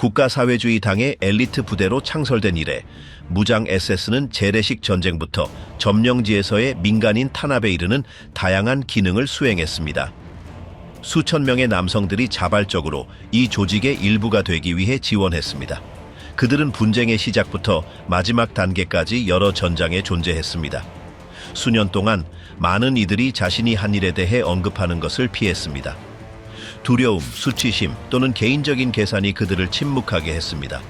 국가사회주의 당의 엘리트 부대로 창설된 이래 무장 SS는 재래식 전쟁부터 점령지에서의 민간인 탄압에 이르는 다양한 기능을 수행했습니다. 수천 명의 남성들이 자발적으로 이 조직의 일부가 되기 위해 지원했습니다. 그들은 분쟁의 시작부터 마지막 단계까지 여러 전장에 존재했습니다. 수년 동안 많은 이들이 자신이 한 일에 대해 언급하는 것을 피했습니다. 두려움, 수치심 또는 개인적인 계산이 그들을 침묵하게 했습니다.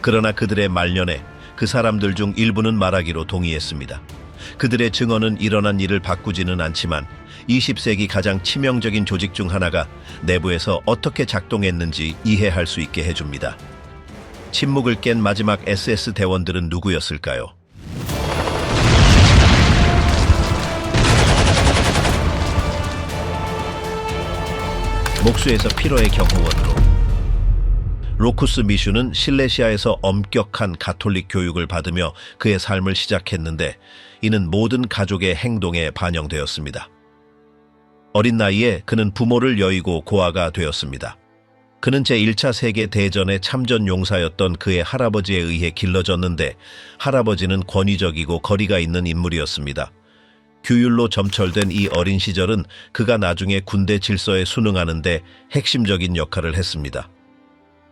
그러나 그들의 말년에 그 사람들 중 일부는 말하기로 동의했습니다. 그들의 증언은 일어난 일을 바꾸지는 않지만 20세기 가장 치명적인 조직 중 하나가 내부에서 어떻게 작동했는지 이해할 수 있게 해줍니다. 침묵을 깬 마지막 SS 대원들은 누구였을까요? 목수에서 피로의 경호원으로. 로쿠스 미슈는 실레시아에서 엄격한 가톨릭 교육을 받으며 그의 삶을 시작했는데 이는 모든 가족의 행동에 반영되었습니다. 어린 나이에 그는 부모를 여의고 고아가 되었습니다. 그는 제1차 세계대전의 참전 용사였던 그의 할아버지에 의해 길러졌는데 할아버지는 권위적이고 거리가 있는 인물이었습니다. 규율로 점철된 이 어린 시절은 그가 나중에 군대 질서에 순응하는데 핵심적인 역할을 했습니다.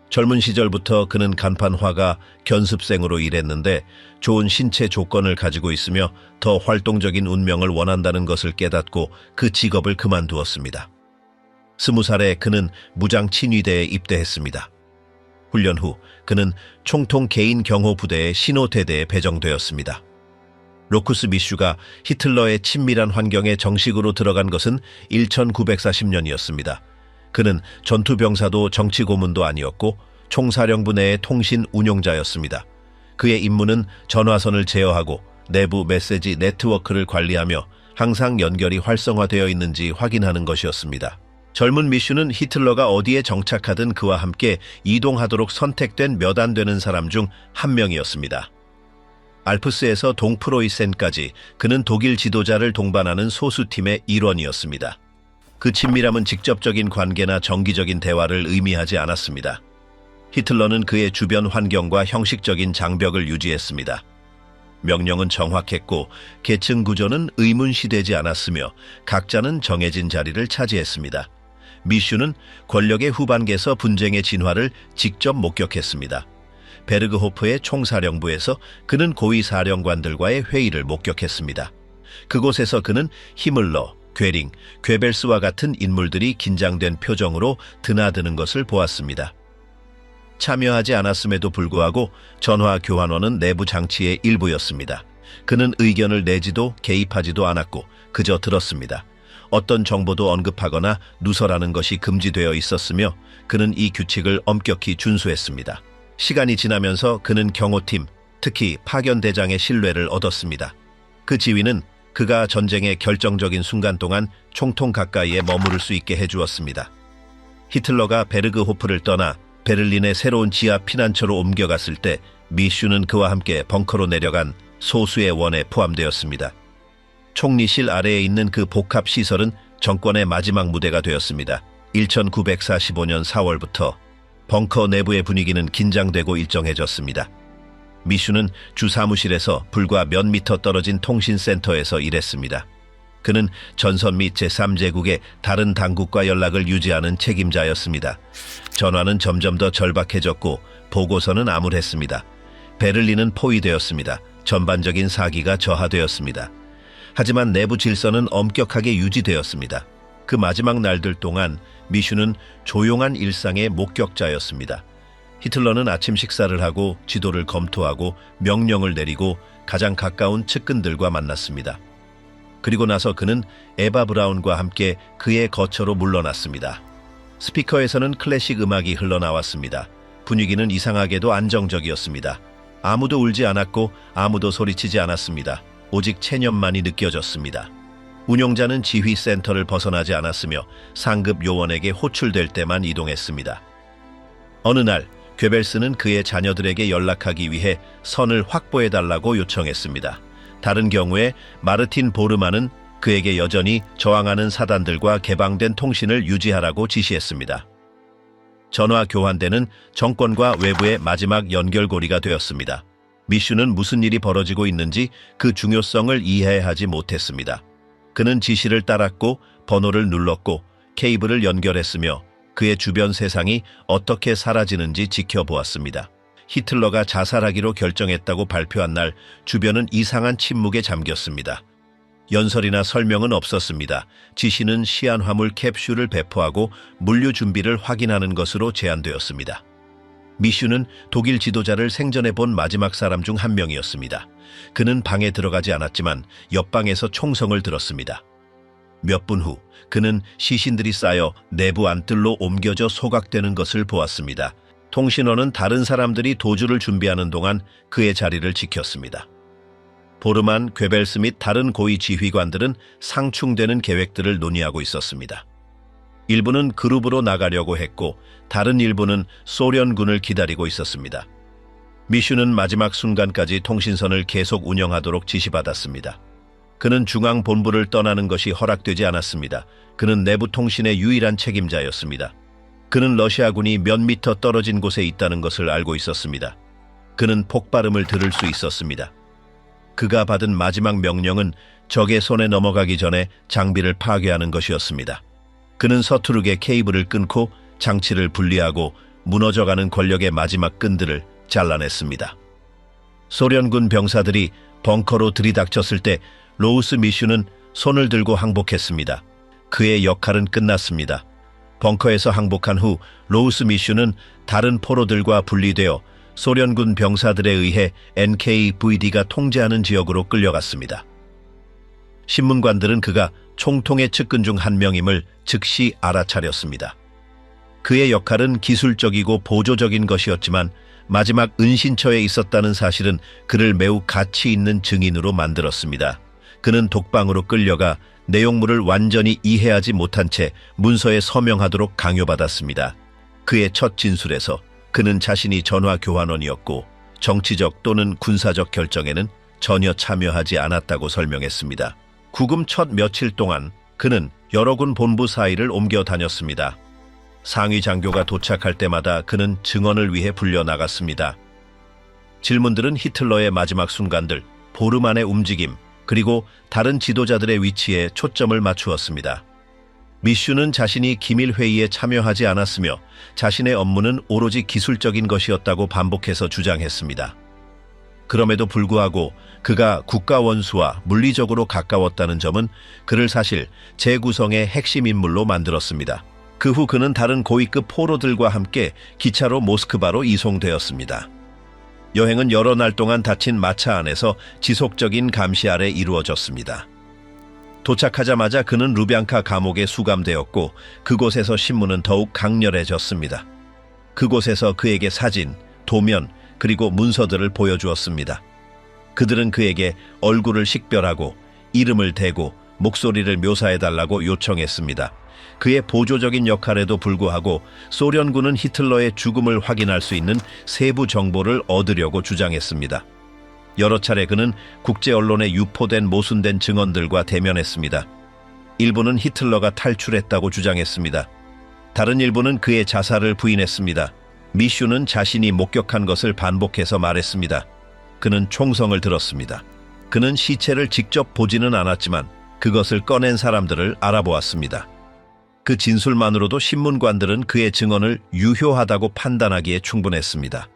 젊은 시절부터 그는 간판화가 견습생으로 일했는데 좋은 신체 조건을 가지고 있으며 더 활동적인 운명을 원한다는 것을 깨닫고 그 직업을 그만두었습니다. 20살에 그는 무장 친위대에 입대했습니다. 훈련 후 그는 총통 개인 경호 부대의 신호대대에 배정되었습니다. 로쿠스 미슈가 히틀러의 친밀한 환경에 정식으로 들어간 것은 1940년이었습니다. 그는 전투병사도 정치고문도 아니었고 총사령부 내의 통신 운용자였습니다. 그의 임무는 전화선을 제어하고 내부 메시지 네트워크를 관리하며 항상 연결이 활성화되어 있는지 확인하는 것이었습니다. 젊은 미슈는 히틀러가 어디에 정착하든 그와 함께 이동하도록 선택된 몇 안 되는 사람 중 한 명이었습니다. 알프스에서 동프로이센까지 그는 독일 지도자를 동반하는 소수팀의 일원이었습니다. 그 친밀함은 직접적인 관계나 정기적인 대화를 의미하지 않았습니다. 히틀러는 그의 주변 환경과 형식적인 장벽을 유지했습니다. 명령은 정확했고 계층 구조는 의문시되지 않았으며 각자는 정해진 자리를 차지했습니다. 미슈는 권력의 후반기에서 분쟁의 진화를 직접 목격했습니다. 베르그호프의 총사령부에서 그는 고위 사령관들과의 회의를 목격했습니다. 그곳에서 그는 히물러, 괴링, 괴벨스와 같은 인물들이 긴장된 표정으로 드나드는 것을 보았습니다. 참여하지 않았음에도 불구하고 전화 교환원은 내부 장치의 일부였습니다. 그는 의견을 내지도 개입하지도 않았고 그저 들었습니다. 어떤 정보도 언급하거나 누설하는 것이 금지되어 있었으며 그는 이 규칙을 엄격히 준수했습니다. 시간이 지나면서 그는 경호팀, 특히 파견대장의 신뢰를 얻었습니다. 그 지위는 그가 전쟁의 결정적인 순간 동안 총통 가까이에 머무를 수 있게 해주었습니다. 히틀러가 베르그호프를 떠나 베를린의 새로운 지하 피난처로 옮겨갔을 때 미슈는 그와 함께 벙커로 내려간 소수의 원에 포함되었습니다. 총리실 아래에 있는 그 복합시설은 정권의 마지막 무대가 되었습니다. 1945년 4월부터 벙커 내부의 분위기는 긴장되고 일정해졌습니다. 미슈는 주 사무실에서 불과 몇 미터 떨어진 통신센터에서 일했습니다. 그는 전선 및 제3제국의 다른 당국과 연락을 유지하는 책임자였습니다. 전화는 점점 더 절박해졌고 보고서는 암울했습니다. 베를린은 포위되었습니다. 전반적인 사기가 저하되었습니다. 하지만 내부 질서는 엄격하게 유지되었습니다. 그 마지막 날들 동안 미슈는 조용한 일상의 목격자였습니다. 히틀러는 아침 식사를 하고 지도를 검토하고 명령을 내리고 가장 가까운 측근들과 만났습니다. 그리고 나서 그는 에바 브라운과 함께 그의 거처로 물러났습니다. 스피커에서는 클래식 음악이 흘러나왔습니다. 분위기는 이상하게도 안정적이었습니다. 아무도 울지 않았고 아무도 소리치지 않았습니다. 오직 체념만이 느껴졌습니다. 운용자는 지휘센터를 벗어나지 않았으며 상급 요원에게 호출될 때만 이동했습니다. 어느 날 괴벨스는 그의 자녀들에게 연락하기 위해 선을 확보해달라고 요청했습니다. 다른 경우에 마르틴 보르만은 그에게 여전히 저항하는 사단들과 개방된 통신을 유지하라고 지시했습니다. 전화 교환대는 정권과 외부의 마지막 연결고리가 되었습니다. 미슈는 무슨 일이 벌어지고 있는지 그 중요성을 이해하지 못했습니다. 그는 지시를 따랐고 번호를 눌렀고 케이블을 연결했으며 그의 주변 세상이 어떻게 사라지는지 지켜보았습니다. 히틀러가 자살하기로 결정했다고 발표한 날 주변은 이상한 침묵에 잠겼습니다. 연설이나 설명은 없었습니다. 지시는 시한화물 캡슐을 배포하고 물류 준비를 확인하는 것으로 제한되었습니다. 미슈는 독일 지도자를 생전에 본 마지막 사람 중 한 명이었습니다. 그는 방에 들어가지 않았지만 옆방에서 총성을 들었습니다. 몇 분 후 그는 시신들이 쌓여 내부 안뜰로 옮겨져 소각되는 것을 보았습니다. 통신원은 다른 사람들이 도주를 준비하는 동안 그의 자리를 지켰습니다. 보르만, 괴벨스 및 다른 고위 지휘관들은 상충되는 계획들을 논의하고 있었습니다. 일부는 그룹으로 나가려고 했고 다른 일부는 소련군을 기다리고 있었습니다. 미슈는 마지막 순간까지 통신선을 계속 운영하도록 지시받았습니다. 그는 중앙본부를 떠나는 것이 허락되지 않았습니다. 그는 내부 통신의 유일한 책임자였습니다. 그는 러시아군이 몇 미터 떨어진 곳에 있다는 것을 알고 있었습니다. 그는 폭발음을 들을 수 있었습니다. 그가 받은 마지막 명령은 적의 손에 넘어가기 전에 장비를 파괴하는 것이었습니다. 그는 서투르게 케이블을 끊고 장치를 분리하고 무너져가는 권력의 마지막 끈들을 잘라냈습니다. 소련군 병사들이 벙커로 들이닥쳤을 때 로우스 미슈는 손을 들고 항복했습니다. 그의 역할은 끝났습니다. 벙커에서 항복한 후 로우스 미슈는 다른 포로들과 분리되어 소련군 병사들에 의해 NKVD가 통제하는 지역으로 끌려갔습니다. 신문관들은 그가 총통의 측근 중 한 명임을 즉시 알아차렸습니다. 그의 역할은 기술적이고 보조적인 것이었지만 마지막 은신처에 있었다는 사실은 그를 매우 가치 있는 증인으로 만들었습니다. 그는 독방으로 끌려가 내용물을 완전히 이해하지 못한 채 문서에 서명하도록 강요받았습니다. 그의 첫 진술에서 그는 자신이 전화 교환원이었고 정치적 또는 군사적 결정에는 전혀 참여하지 않았다고 설명했습니다. 구금 첫 며칠 동안 그는 여러 군 본부 사이를 옮겨 다녔습니다. 상위 장교가 도착할 때마다 그는 증언을 위해 불려나갔습니다. 질문들은 히틀러의 마지막 순간들, 보르만의 움직임, 그리고 다른 지도자들의 위치에 초점을 맞추었습니다. 미슈는 자신이 기밀회의에 참여하지 않았으며 자신의 업무는 오로지 기술적인 것이었다고 반복해서 주장했습니다. 그럼에도 불구하고 그가 국가원수와 물리적으로 가까웠다는 점은 그를 사실 재구성의 핵심 인물로 만들었습니다. 그 후 그는 다른 고위급 포로들과 함께 기차로 모스크바로 이송되었습니다. 여행은 여러 날 동안 닫힌 마차 안에서 지속적인 감시 아래 이루어졌습니다. 도착하자마자 그는 루비앙카 감옥에 수감되었고 그곳에서 신문은 더욱 강렬해졌습니다. 그곳에서 그에게 사진, 도면, 그리고 문서들을 보여주었습니다. 그들은 그에게 얼굴을 식별하고 이름을 대고 목소리를 묘사해달라고 요청했습니다. 그의 보조적인 역할에도 불구하고 소련군은 히틀러의 죽음을 확인할 수 있는 세부 정보를 얻으려고 주장했습니다. 여러 차례 그는 국제 언론에 유포된 모순된 증언들과 대면했습니다. 일부는 히틀러가 탈출했다고 주장했습니다. 다른 일부는 그의 자살을 부인했습니다. 미슈는 자신이 목격한 것을 반복해서 말했습니다. 그는 총성을 들었습니다. 그는 시체를 직접 보지는 않았지만 그것을 꺼낸 사람들을 알아보았습니다. 그 진술만으로도 신문관들은 그의 증언을 유효하다고 판단하기에 충분했습니다.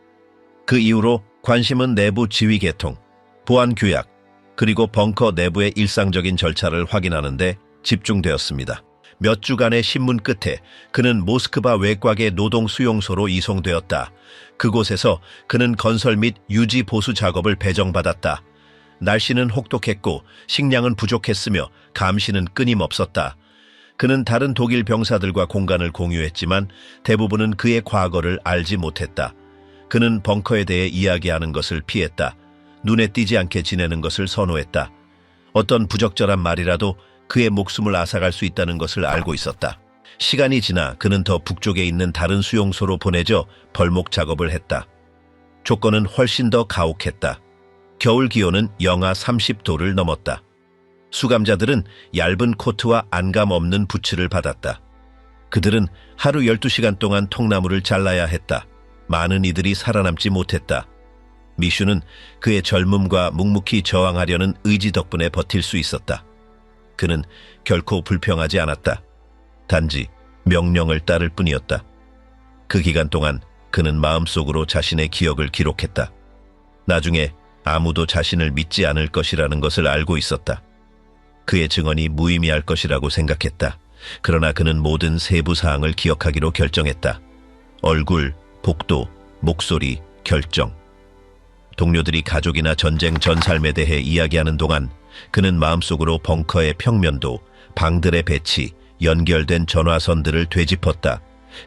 그 이후로 관심은 내부 지휘 계통, 보안 규약, 그리고 벙커 내부의 일상적인 절차를 확인하는 데 집중되었습니다. 몇 주간의 신문 끝에 그는 모스크바 외곽의 노동 수용소로 이송되었다. 그곳에서 그는 건설 및 유지 보수 작업을 배정받았다. 날씨는 혹독했고 식량은 부족했으며 감시는 끊임없었다. 그는 다른 독일 병사들과 공간을 공유했지만 대부분은 그의 과거를 알지 못했다. 그는 벙커에 대해 이야기하는 것을 피했다. 눈에 띄지 않게 지내는 것을 선호했다. 어떤 부적절한 말이라도 그의 목숨을 앗아갈 수 있다는 것을 알고 있었다. 시간이 지나 그는 더 북쪽에 있는 다른 수용소로 보내져 벌목 작업을 했다. 조건은 훨씬 더 가혹했다. 겨울 기온은 영하 30도를 넘었다. 수감자들은 얇은 코트와 안감 없는 부츠를 받았다. 그들은 하루 12시간 동안 통나무를 잘라야 했다. 많은 이들이 살아남지 못했다. 미슈는 그의 젊음과 묵묵히 저항하려는 의지 덕분에 버틸 수 있었다. 그는 결코 불평하지 않았다. 단지 명령을 따를 뿐이었다. 그 기간 동안 그는 마음속으로 자신의 기억을 기록했다. 나중에 아무도 자신을 믿지 않을 것이라는 것을 알고 있었다. 그의 증언이 무의미할 것이라고 생각했다. 그러나 그는 모든 세부 사항을 기억하기로 결정했다. 얼굴, 복도, 목소리, 결정. 동료들이 가족이나 전쟁 전 삶에 대해 이야기하는 동안 그는 마음속으로 벙커의 평면도, 방들의 배치, 연결된 전화선들을 되짚었다.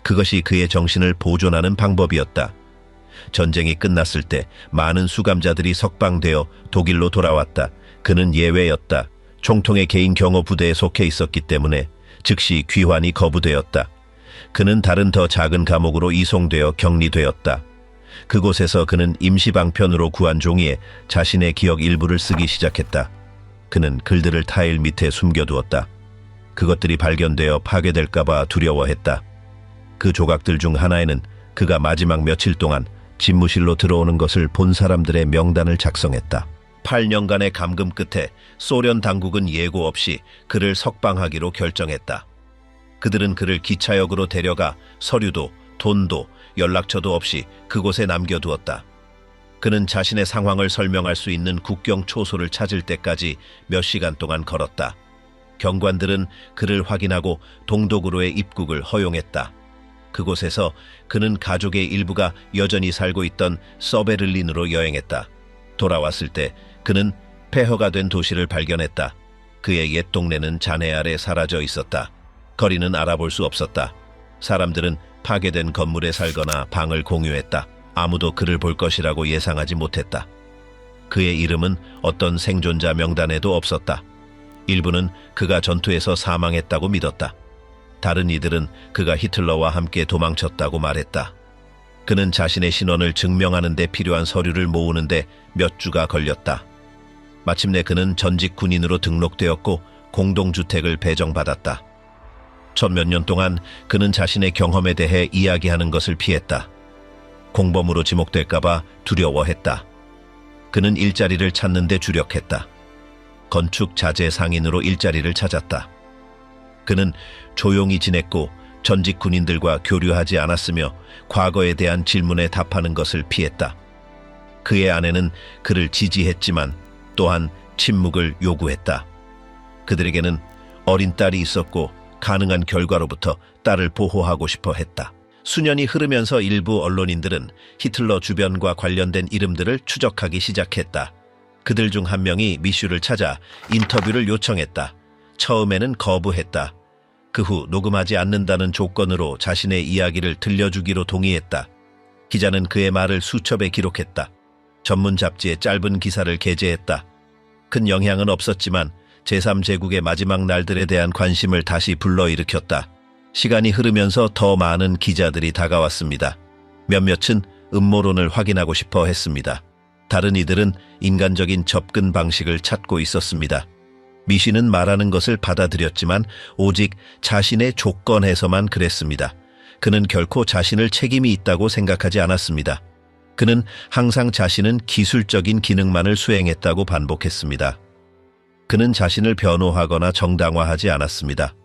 그것이 그의 정신을 보존하는 방법이었다. 전쟁이 끝났을 때 많은 수감자들이 석방되어 독일로 돌아왔다. 그는 예외였다. 총통의 개인 경호 부대에 속해 있었기 때문에 즉시 귀환이 거부되었다. 그는 다른 더 작은 감옥으로 이송되어 격리되었다. 그곳에서 그는 임시방편으로 구한 종이에 자신의 기억 일부를 쓰기 시작했다. 그는 글들을 타일 밑에 숨겨두었다. 그것들이 발견되어 파괴될까봐 두려워했다. 그 조각들 중 하나에는 그가 마지막 며칠 동안 집무실로 들어오는 것을 본 사람들의 명단을 작성했다. 8년간의 감금 끝에 소련 당국은 예고 없이 그를 석방하기로 결정했다. 그들은 그를 기차역으로 데려가 서류도, 돈도, 연락처도 없이 그곳에 남겨두었다. 그는 자신의 상황을 설명할 수 있는 국경 초소를 찾을 때까지 몇 시간 동안 걸었다. 경관들은 그를 확인하고 동독으로의 입국을 허용했다. 그곳에서 그는 가족의 일부가 여전히 살고 있던 서베를린으로 여행했다. 돌아왔을 때 그는 폐허가 된 도시를 발견했다. 그의 옛 동네는 잔해 아래 사라져 있었다. 거리는 알아볼 수 없었다. 사람들은 파괴된 건물에 살거나 방을 공유했다. 아무도 그를 볼 것이라고 예상하지 못했다. 그의 이름은 어떤 생존자 명단에도 없었다. 일부는 그가 전투에서 사망했다고 믿었다. 다른 이들은 그가 히틀러와 함께 도망쳤다고 말했다. 그는 자신의 신원을 증명하는 데 필요한 서류를 모으는데 몇 주가 걸렸다. 마침내 그는 전직 군인으로 등록되었고 공동주택을 배정받았다. 첫 몇 년 동안 그는 자신의 경험에 대해 이야기하는 것을 피했다. 공범으로 지목될까봐 두려워했다. 그는 일자리를 찾는 데 주력했다. 건축 자재 상인으로 일자리를 찾았다. 그는 조용히 지냈고 전직 군인들과 교류하지 않았으며 과거에 대한 질문에 답하는 것을 피했다. 그의 아내는 그를 지지했지만 또한 침묵을 요구했다. 그들에게는 어린 딸이 있었고 가능한 결과로부터 딸을 보호하고 싶어 했다. 수년이 흐르면서 일부 언론인들은 히틀러 주변과 관련된 이름들을 추적하기 시작했다. 그들 중 한 명이 미슈를 찾아 인터뷰를 요청했다. 처음에는 거부했다. 그 후 녹음하지 않는다는 조건으로 자신의 이야기를 들려주기로 동의했다. 기자는 그의 말을 수첩에 기록했다. 전문 잡지에 짧은 기사를 게재했다. 큰 영향은 없었지만 제3제국의 마지막 날들에 대한 관심을 다시 불러일으켰다. 시간이 흐르면서 더 많은 기자들이 다가왔습니다. 몇몇은 음모론을 확인하고 싶어 했습니다. 다른 이들은 인간적인 접근 방식을 찾고 있었습니다. 미시는 말하는 것을 받아들였지만 오직 자신의 조건에서만 그랬습니다. 그는 결코 자신을 책임이 있다고 생각하지 않았습니다. 그는 항상 자신은 기술적인 기능만을 수행했다고 반복했습니다. 그는 자신을 변호하거나 정당화하지 않았습니다.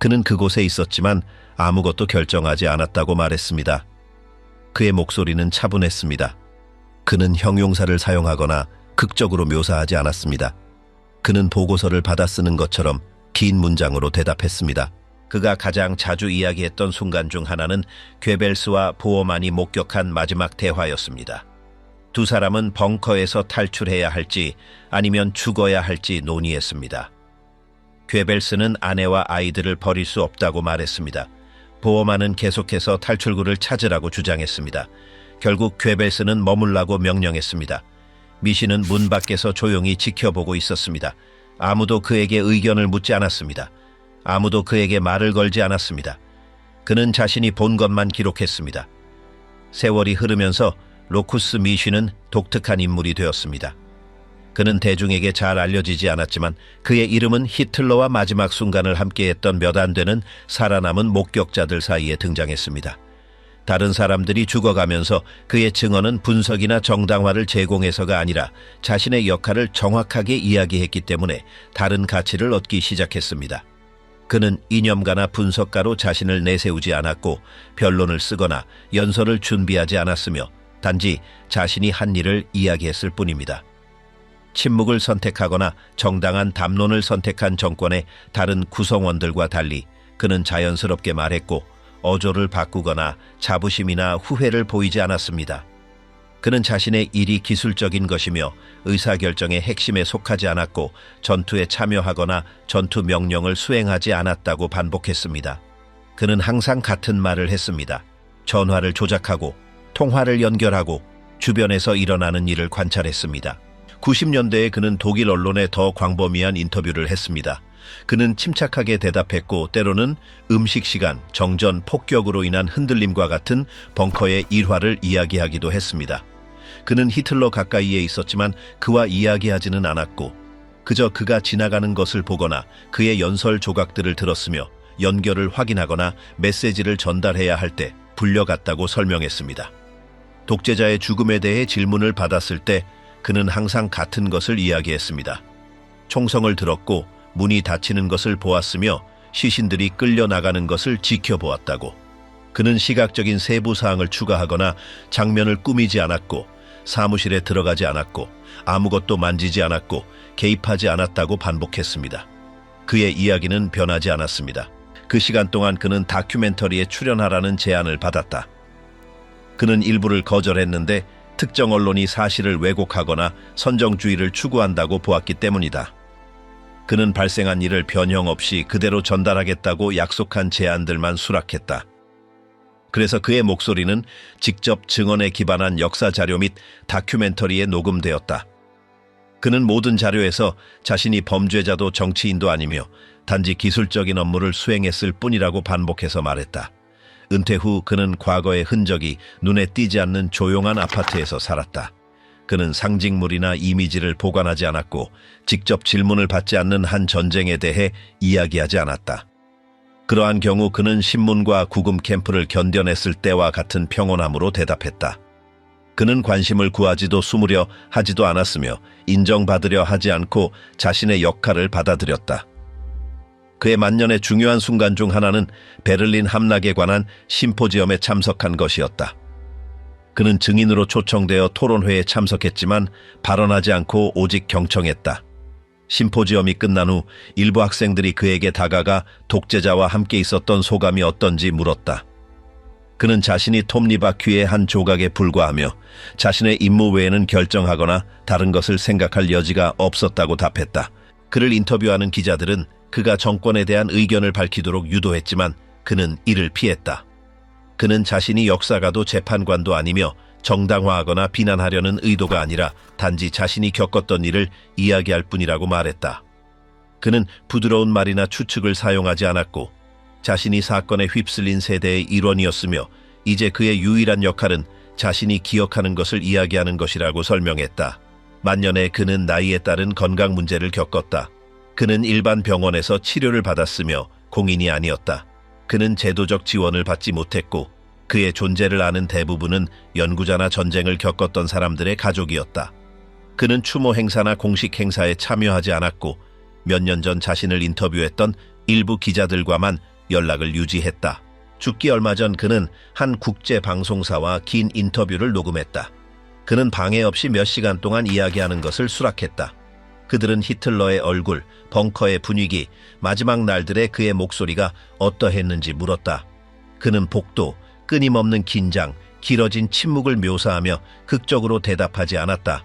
그는 그곳에 있었지만 아무것도 결정하지 않았다고 말했습니다. 그의 목소리는 차분했습니다. 그는 형용사를 사용하거나 극적으로 묘사하지 않았습니다. 그는 보고서를 받아 쓰는 것처럼 긴 문장으로 대답했습니다. 그가 가장 자주 이야기했던 순간 중 하나는 괴벨스와 보어만이 목격한 마지막 대화였습니다. 두 사람은 벙커에서 탈출해야 할지 아니면 죽어야 할지 논의했습니다. 괴벨스는 아내와 아이들을 버릴 수 없다고 말했습니다. 보어만은 계속해서 탈출구를 찾으라고 주장했습니다. 결국 괴벨스는 머물라고 명령했습니다. 미시는 문 밖에서 조용히 지켜보고 있었습니다. 아무도 그에게 의견을 묻지 않았습니다. 아무도 그에게 말을 걸지 않았습니다. 그는 자신이 본 것만 기록했습니다. 세월이 흐르면서 로쿠스 미쉬는 독특한 인물이 되었습니다. 그는 대중에게 잘 알려지지 않았지만 그의 이름은 히틀러와 마지막 순간을 함께했던 몇 안 되는 살아남은 목격자들 사이에 등장했습니다. 다른 사람들이 죽어가면서 그의 증언은 분석이나 정당화를 제공해서가 아니라 자신의 역할을 정확하게 이야기했기 때문에 다른 가치를 얻기 시작했습니다. 그는 이념가나 분석가로 자신을 내세우지 않았고 변론을 쓰거나 연설을 준비하지 않았으며 단지 자신이 한 일을 이야기했을 뿐입니다. 침묵을 선택하거나 정당한 담론을 선택한 정권의 다른 구성원들과 달리 그는 자연스럽게 말했고 어조를 바꾸거나 자부심이나 후회를 보이지 않았습니다. 그는 자신의 일이 기술적인 것이며 의사결정의 핵심에 속하지 않았고 전투에 참여하거나 전투 명령을 수행하지 않았다고 반복했습니다. 그는 항상 같은 말을 했습니다. 전화를 조작하고 통화를 연결하고 주변에서 일어나는 일을 관찰했습니다. 90년대에 그는 독일 언론에 더 광범위한 인터뷰를 했습니다. 그는 침착하게 대답했고 때로는 음식 시간, 정전, 폭격으로 인한 흔들림과 같은 벙커의 일화를 이야기하기도 했습니다. 그는 히틀러 가까이에 있었지만 그와 이야기하지는 않았고 그저 그가 지나가는 것을 보거나 그의 연설 조각들을 들었으며 연결을 확인하거나 메시지를 전달해야 할 때 불려갔다고 설명했습니다. 독재자의 죽음에 대해 질문을 받았을 때 그는 항상 같은 것을 이야기했습니다. 총성을 들었고 문이 닫히는 것을 보았으며 시신들이 끌려나가는 것을 지켜보았다고. 그는 시각적인 세부 사항을 추가하거나 장면을 꾸미지 않았고 사무실에 들어가지 않았고 아무것도 만지지 않았고 개입하지 않았다고 반복했습니다. 그의 이야기는 변하지 않았습니다. 그 시간 동안 그는 다큐멘터리에 출연하라는 제안을 받았다. 그는 일부를 거절했는데 특정 언론이 사실을 왜곡하거나 선정주의를 추구한다고 보았기 때문이다. 그는 발생한 일을 변형 없이 그대로 전달하겠다고 약속한 제안들만 수락했다. 그래서 그의 목소리는 직접 증언에 기반한 역사 자료 및 다큐멘터리에 녹음되었다. 그는 모든 자료에서 자신이 범죄자도 정치인도 아니며 단지 기술적인 업무를 수행했을 뿐이라고 반복해서 말했다. 은퇴 후 그는 과거의 흔적이 눈에 띄지 않는 조용한 아파트에서 살았다. 그는 상징물이나 이미지를 보관하지 않았고 직접 질문을 받지 않는 한 전쟁에 대해 이야기하지 않았다. 그러한 경우 그는 신문과 구금 캠프를 견뎌냈을 때와 같은 평온함으로 대답했다. 그는 관심을 구하지도 숨으려 하지도 않았으며 인정받으려 하지 않고 자신의 역할을 받아들였다. 그의 만년의 중요한 순간 중 하나는 베를린 함락에 관한 심포지엄에 참석한 것이었다. 그는 증인으로 초청되어 토론회에 참석했지만 발언하지 않고 오직 경청했다. 심포지엄이 끝난 후 일부 학생들이 그에게 다가가 독재자와 함께 있었던 소감이 어떤지 물었다. 그는 자신이 톱니바퀴의 한 조각에 불과하며 자신의 임무 외에는 결정하거나 다른 것을 생각할 여지가 없었다고 답했다. 그를 인터뷰하는 기자들은 그가 정권에 대한 의견을 밝히도록 유도했지만 그는 이를 피했다. 그는 자신이 역사가도 재판관도 아니며 정당화하거나 비난하려는 의도가 아니라 단지 자신이 겪었던 일을 이야기할 뿐이라고 말했다. 그는 부드러운 말이나 추측을 사용하지 않았고 자신이 사건에 휩쓸린 세대의 일원이었으며 이제 그의 유일한 역할은 자신이 기억하는 것을 이야기하는 것이라고 설명했다. 만년에 그는 나이에 따른 건강 문제를 겪었다. 그는 일반 병원에서 치료를 받았으며 공인이 아니었다. 그는 제도적 지원을 받지 못했고 그의 존재를 아는 대부분은 연구자나 전쟁을 겪었던 사람들의 가족이었다. 그는 추모 행사나 공식 행사에 참여하지 않았고 몇 년 전 자신을 인터뷰했던 일부 기자들과만 연락을 유지했다. 죽기 얼마 전 그는 한 국제 방송사와 긴 인터뷰를 녹음했다. 그는 방해 없이 몇 시간 동안 이야기하는 것을 수락했다. 그들은 히틀러의 얼굴, 벙커의 분위기, 마지막 날들의 그의 목소리가 어떠했는지 물었다. 그는 복도, 끊임없는 긴장, 길어진 침묵을 묘사하며 극적으로 대답하지 않았다.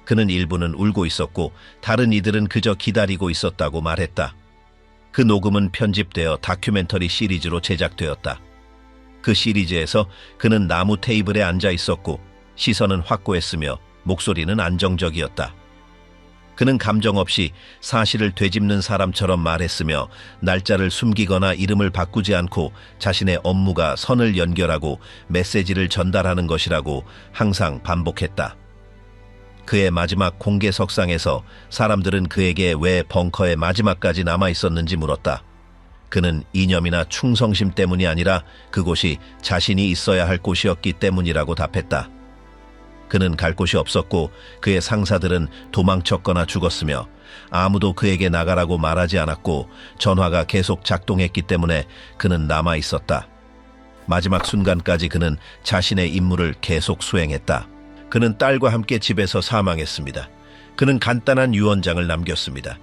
그는 일부는 울고 있었고 다른 이들은 그저 기다리고 있었다고 말했다. 그 녹음은 편집되어 다큐멘터리 시리즈로 제작되었다. 그 시리즈에서 그는 나무 테이블에 앉아 있었고 시선은 확고했으며 목소리는 안정적이었다. 그는 감정 없이 사실을 되짚는 사람처럼 말했으며 날짜를 숨기거나 이름을 바꾸지 않고 자신의 업무가 선을 연결하고 메시지를 전달하는 것이라고 항상 반복했다. 그의 마지막 공개석상에서 사람들은 그에게 왜 벙커의 마지막까지 남아 있었는지 물었다. 그는 이념이나 충성심 때문이 아니라 그곳이 자신이 있어야 할 곳이었기 때문이라고 답했다. 그는 갈 곳이 없었고 그의 상사들은 도망쳤거나 죽었으며 아무도 그에게 나가라고 말하지 않았고 전화가 계속 작동했기 때문에 그는 남아 있었다. 마지막 순간까지 그는 자신의 임무를 계속 수행했다. 그는 딸과 함께 집에서 사망했습니다. 그는 간단한 유언장을 남겼습니다.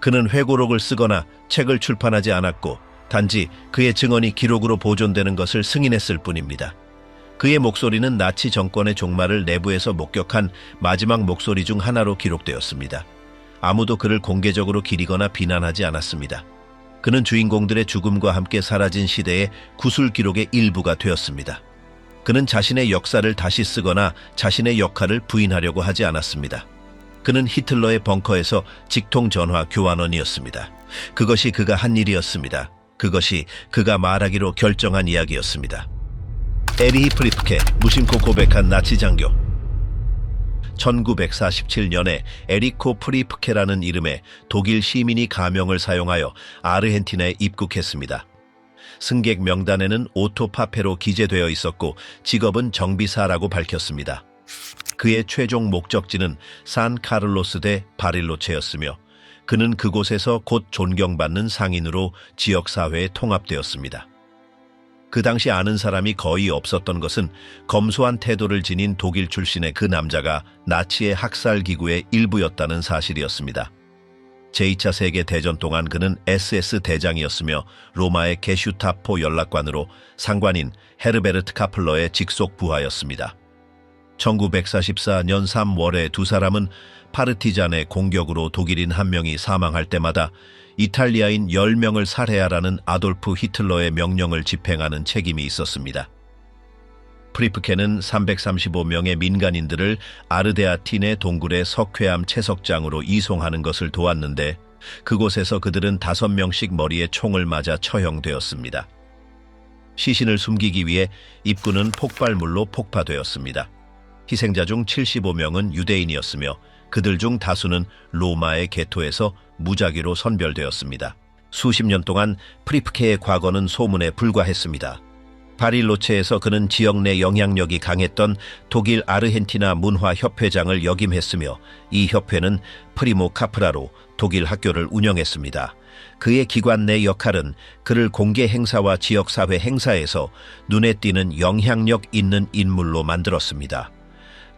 그는 회고록을 쓰거나 책을 출판하지 않았고 단지 그의 증언이 기록으로 보존되는 것을 승인했을 뿐입니다. 그의 목소리는 나치 정권의 종말을 내부에서 목격한 마지막 목소리 중 하나로 기록되었습니다. 아무도 그를 공개적으로 기리거나 비난하지 않았습니다. 그는 주인공들의 죽음과 함께 사라진 시대의 구술 기록의 일부가 되었습니다. 그는 자신의 역사를 다시 쓰거나 자신의 역할을 부인하려고 하지 않았습니다. 그는 히틀러의 벙커에서 직통 전화 교환원이었습니다. 그것이 그가 한 일이었습니다. 그것이 그가 말하기로 결정한 이야기였습니다. 에리히 프리프케, 무심코 고백한 나치 장교. 1947년에 에리코 프리프케라는 이름의 독일 시민이 가명을 사용하여 아르헨티나에 입국했습니다. 승객 명단에는 오토 파페로 기재되어 있었고 직업은 정비사라고 밝혔습니다. 그의 최종 목적지는 산카를로스 대 바릴로체였으며 그는 그곳에서 곧 존경받는 상인으로 지역사회에 통합되었습니다. 그 당시 아는 사람이 거의 없었던 것은 검소한 태도를 지닌 독일 출신의 그 남자가 나치의 학살기구의 일부였다는 사실이었습니다. 제2차 세계대전 동안 그는 SS 대장이었으며 로마의 게슈타포 연락관으로 상관인 헤르베르트 카플러의 직속 부하였습니다. 1944년 3월에 두 사람은 파르티잔의 공격으로 독일인 한 명이 사망할 때마다 이탈리아인 10명을 살해하라는 아돌프 히틀러의 명령을 집행하는 책임이 있었습니다. 프리프케는 335명의 민간인들을 아르데아틴의 동굴의 석회암 채석장으로 이송하는 것을 도왔는데 그곳에서 그들은 5명씩 머리에 총을 맞아 처형되었습니다. 시신을 숨기기 위해 입구는 폭발물로 폭파되었습니다. 희생자 중 75명은 유대인이었으며 그들 중 다수는 로마의 게토에서 무작위로 선별되었습니다. 수십 년 동안 프리프케의 과거는 소문에 불과했습니다. 바릴로체에서 그는 지역 내 영향력이 강했던 독일 아르헨티나 문화협회장을 역임했으며 이 협회는 프리모 카프라로 독일 학교를 운영했습니다. 그의 기관 내 역할은 그를 공개 행사와 지역사회 행사에서 눈에 띄는 영향력 있는 인물로 만들었습니다.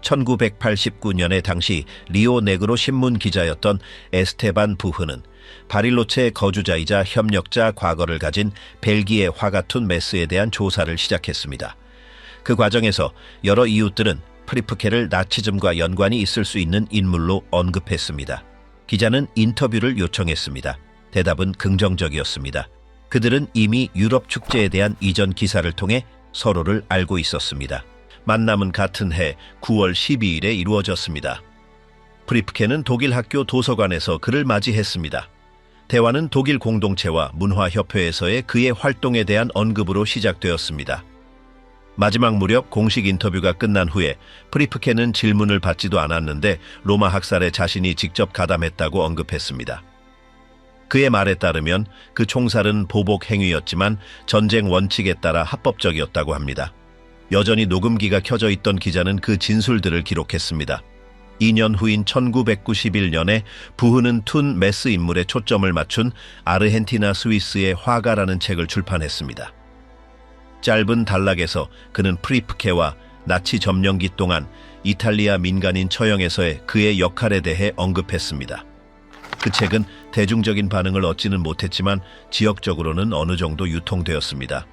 1989년에 당시 리오네그로 신문 기자였던 에스테반 부흐는 바릴로체 거주자이자 협력자 과거를 가진 벨기에 화가툰 메스에 대한 조사를 시작했습니다. 그 과정에서 여러 이웃들은 프리프케를 나치즘과 연관이 있을 수 있는 인물로 언급했습니다. 기자는 인터뷰를 요청했습니다. 대답은 긍정적이었습니다. 그들은 이미 유럽 축제에 대한 이전 기사를 통해 서로를 알고 있었습니다. 만남은 같은 해 9월 12일에 이루어졌습니다. 프리프케는 독일 학교 도서관에서 그를 맞이했습니다. 대화는 독일 공동체와 문화협회에서의 그의 활동에 대한 언급으로 시작되었습니다. 마지막 무렵 공식 인터뷰가 끝난 후에 프리프케는 질문을 받지도 않았는데 로마 학살에 자신이 직접 가담했다고 언급했습니다. 그의 말에 따르면 그 총살은 보복 행위였지만 전쟁 원칙에 따라 합법적이었다고 합니다. 여전히 녹음기가 켜져 있던 기자는 그 진술들을 기록했습니다. 2년 후인 1991년에 부흐는 툰 메스 인물에 초점을 맞춘 아르헨티나 스위스의 화가라는 책을 출판했습니다. 짧은 단락에서 그는 프리프케와 나치 점령기 동안 이탈리아 민간인 처형에서의 그의 역할에 대해 언급했습니다. 그 책은 대중적인 반응을 얻지는 못했지만 지역적으로는 어느 정도 유통되었습니다.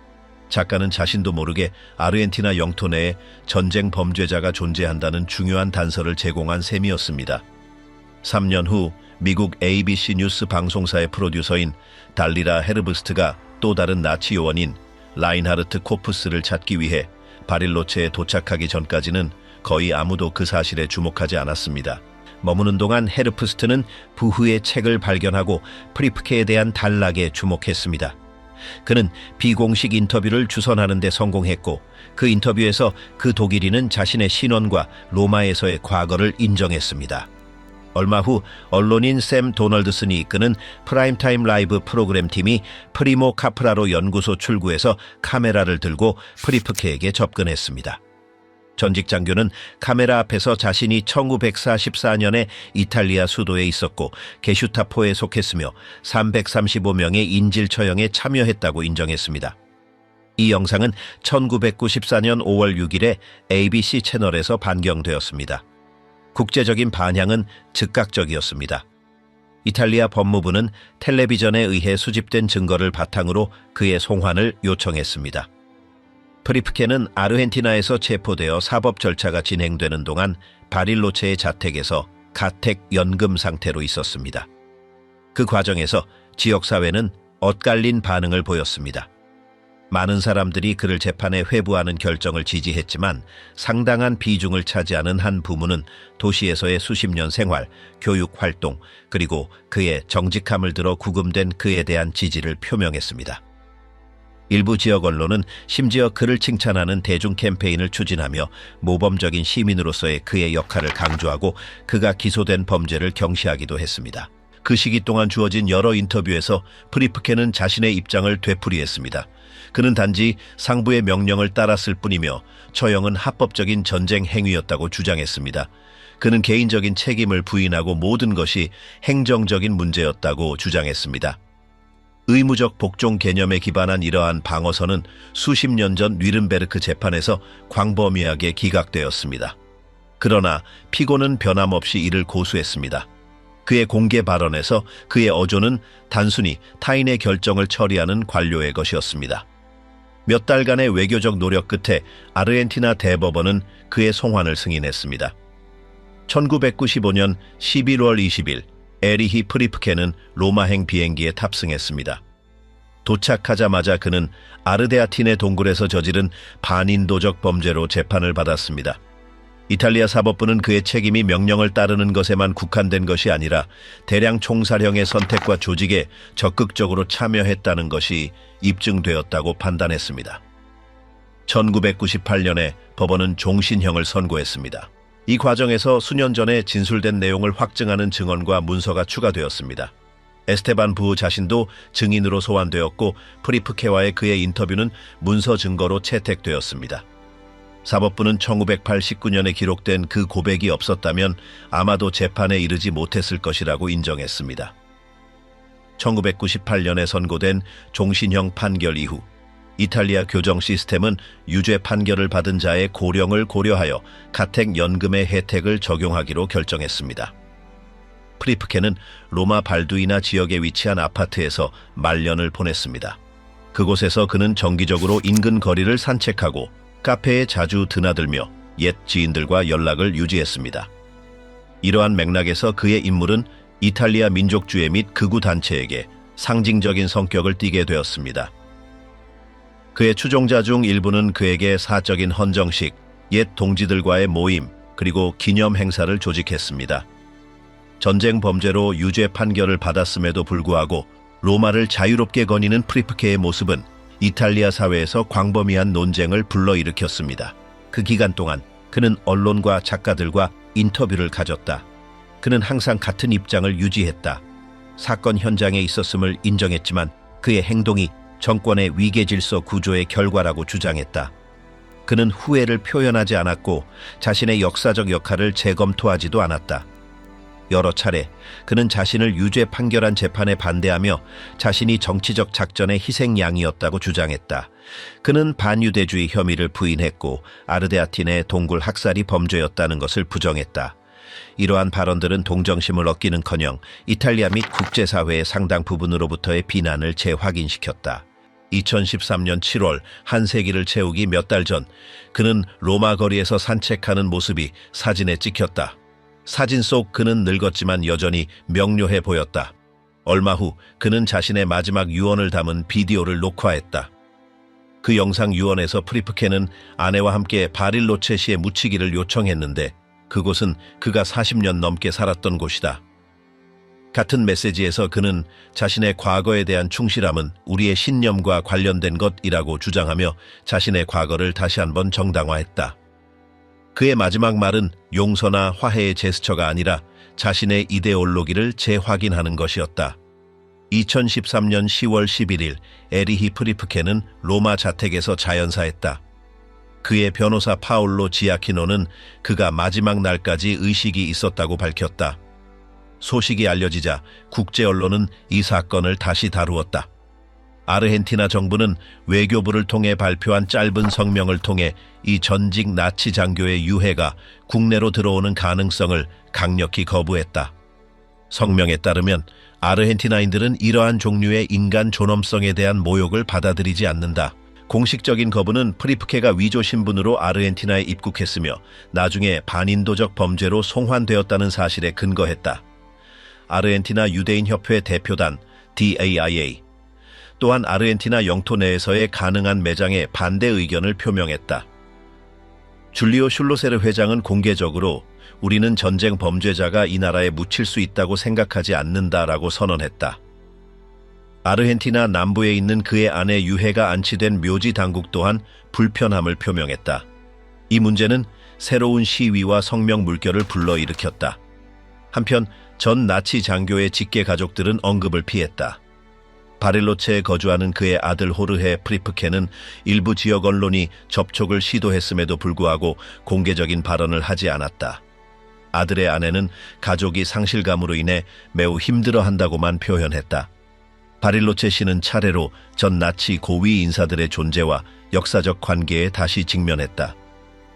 작가는 자신도 모르게 아르헨티나 영토 내에 전쟁 범죄자가 존재한다는 중요한 단서를 제공한 셈이었습니다. 3년 후 미국 ABC 뉴스 방송사의 프로듀서인 달리라 헤르브스트가 또 다른 나치 요원인 라인하르트 코프스를 찾기 위해 바릴로체에 도착하기 전까지는 거의 아무도 그 사실에 주목하지 않았습니다. 머무는 동안 헤르프스트는 부흐의 책을 발견하고 프리프케에 대한 단락에 주목했습니다. 그는 비공식 인터뷰를 주선하는 데 성공했고 그 인터뷰에서 그 독일인은 자신의 신원과 로마에서의 과거를 인정했습니다. 얼마 후 언론인 샘 도널드슨이 이끄는 프라임타임 라이브 프로그램 팀이 프리모 카프라로 연구소 출구에서 카메라를 들고 프리프케에게 접근했습니다. 전직 장교는 카메라 앞에서 자신이 1944년에 이탈리아 수도에 있었고 게슈타포에 속했으며 335명의 인질 처형에 참여했다고 인정했습니다. 이 영상은 1994년 5월 6일에 ABC 채널에서 반경되었습니다. 국제적인 반향은 즉각적이었습니다. 이탈리아 법무부는 텔레비전에 의해 수집된 증거를 바탕으로 그의 송환을 요청했습니다. 프리프케는 아르헨티나에서 체포되어 사법 절차가 진행되는 동안 바릴로체의 자택에서 가택 연금 상태로 있었습니다. 그 과정에서 지역사회는 엇갈린 반응을 보였습니다. 많은 사람들이 그를 재판에 회부하는 결정을 지지했지만 상당한 비중을 차지하는 한 부문은 도시에서의 수십 년 생활, 교육 활동, 그리고 그의 정직함을 들어 구금된 그에 대한 지지를 표명했습니다. 일부 지역 언론은 심지어 그를 칭찬하는 대중 캠페인을 추진하며 모범적인 시민으로서의 그의 역할을 강조하고 그가 기소된 범죄를 경시하기도 했습니다. 그 시기 동안 주어진 여러 인터뷰에서 프리프케는 자신의 입장을 되풀이했습니다. 그는 단지 상부의 명령을 따랐을 뿐이며 처형은 합법적인 전쟁 행위였다고 주장했습니다. 그는 개인적인 책임을 부인하고 모든 것이 행정적인 문제였다고 주장했습니다. 의무적 복종 개념에 기반한 이러한 방어선은 수십 년 전 뉘른베르크 재판에서 광범위하게 기각되었습니다. 그러나 피고는 변함없이 이를 고수했습니다. 그의 공개 발언에서 그의 어조는 단순히 타인의 결정을 처리하는 관료의 것이었습니다. 몇 달간의 외교적 노력 끝에 아르헨티나 대법원은 그의 송환을 승인했습니다. 1995년 11월 20일 에리히 프리프케는 로마행 비행기에 탑승했습니다. 도착하자마자 그는 아르데아틴의 동굴에서 저지른 반인도적 범죄로 재판을 받았습니다. 이탈리아 사법부는 그의 책임이 명령을 따르는 것에만 국한된 것이 아니라 대량 총살형의 선택과 조직에 적극적으로 참여했다는 것이 입증되었다고 판단했습니다. 1998년에 법원은 종신형을 선고했습니다. 이 과정에서 수년 전에 진술된 내용을 확증하는 증언과 문서가 추가되었습니다. 에스테반 부후 자신도 증인으로 소환되었고 프리프케와의 그의 인터뷰는 문서 증거로 채택되었습니다. 사법부는 1989년에 기록된 그 고백이 없었다면 아마도 재판에 이르지 못했을 것이라고 인정했습니다. 1998년에 선고된 종신형 판결 이후 이탈리아 교정 시스템은 유죄 판결을 받은 자의 고령을 고려하여 가택 연금의 혜택을 적용하기로 결정했습니다. 프리프케는 로마 발두이나 지역에 위치한 아파트에서 말년을 보냈습니다. 그곳에서 그는 정기적으로 인근 거리를 산책하고 카페에 자주 드나들며 옛 지인들과 연락을 유지했습니다. 이러한 맥락에서 그의 인물은 이탈리아 민족주의 및 극우 단체에게 상징적인 성격을 띠게 되었습니다. 그의 추종자 중 일부는 그에게 사적인 헌정식, 옛 동지들과의 모임, 그리고 기념 행사를 조직했습니다. 전쟁 범죄로 유죄 판결을 받았음에도 불구하고 로마를 자유롭게 거니는 프리프케의 모습은 이탈리아 사회에서 광범위한 논쟁을 불러일으켰습니다. 그 기간 동안 그는 언론과 작가들과 인터뷰를 가졌다. 그는 항상 같은 입장을 유지했다. 사건 현장에 있었음을 인정했지만 그의 행동이 정권의 위계질서 구조의 결과라고 주장했다. 그는 후회를 표현하지 않았고 자신의 역사적 역할을 재검토하지도 않았다. 여러 차례 그는 자신을 유죄 판결한 재판에 반대하며 자신이 정치적 작전의 희생양이었다고 주장했다. 그는 반유대주의 혐의를 부인했고 아르데아틴의 동굴 학살이 범죄였다는 것을 부정했다. 이러한 발언들은 동정심을 얻기는커녕 이탈리아 및 국제사회의 상당 부분으로부터의 비난을 재확인시켰다. 2013년 7월 한 세기를 채우기 몇 달 전 그는 로마 거리에서 산책하는 모습이 사진에 찍혔다. 사진 속 그는 늙었지만 여전히 명료해 보였다. 얼마 후 그는 자신의 마지막 유언을 담은 비디오를 녹화했다. 그 영상 유언에서 프리프케는 아내와 함께 바릴로체시에 묻히기를 요청했는데 그곳은 그가 40년 넘게 살았던 곳이다. 같은 메시지에서 그는 자신의 과거에 대한 충실함은 우리의 신념과 관련된 것이라고 주장하며 자신의 과거를 다시 한번 정당화했다. 그의 마지막 말은 용서나 화해의 제스처가 아니라 자신의 이데올로기를 재확인하는 것이었다. 2013년 10월 11일 에리히 프리프케는 로마 자택에서 자연사했다. 그의 변호사 파올로 지아키노는 그가 마지막 날까지 의식이 있었다고 밝혔다. 소식이 알려지자 국제 언론은 이 사건을 다시 다루었다. 아르헨티나 정부는 외교부를 통해 발표한 짧은 성명을 통해 이 전직 나치 장교의 유해가 국내로 들어오는 가능성을 강력히 거부했다. 성명에 따르면 아르헨티나인들은 이러한 종류의 인간 존엄성에 대한 모욕을 받아들이지 않는다. 공식적인 거부는 프리프케가 위조 신분으로 아르헨티나에 입국했으며 나중에 반인도적 범죄로 송환되었다는 사실에 근거했다. 아르헨티나 유대인 협회 대표단 DAIA 또한 아르헨티나 영토 내에서의 가능한 매장에 반대 의견을 표명했다. 줄리오 슐로세르 회장은 공개적으로 우리는 전쟁 범죄자가 이 나라에 묻힐 수 있다고 생각하지 않는다라고 선언했다. 아르헨티나 남부에 있는 그의 아내 유해가 안치된 묘지 당국 또한 불편함을 표명했다. 이 문제는 새로운 시위와 성명 물결을 불러일으켰다. 한편 전 나치 장교의 직계 가족들은 언급을 피했다. 바릴로체에 거주하는 그의 아들 호르헤 프리프케는 일부 지역 언론이 접촉을 시도했음에도 불구하고 공개적인 발언을 하지 않았다. 아들의 아내는 가족이 상실감으로 인해 매우 힘들어한다고만 표현했다. 바릴로체 씨는 차례로 전 나치 고위 인사들의 존재와 역사적 관계에 다시 직면했다.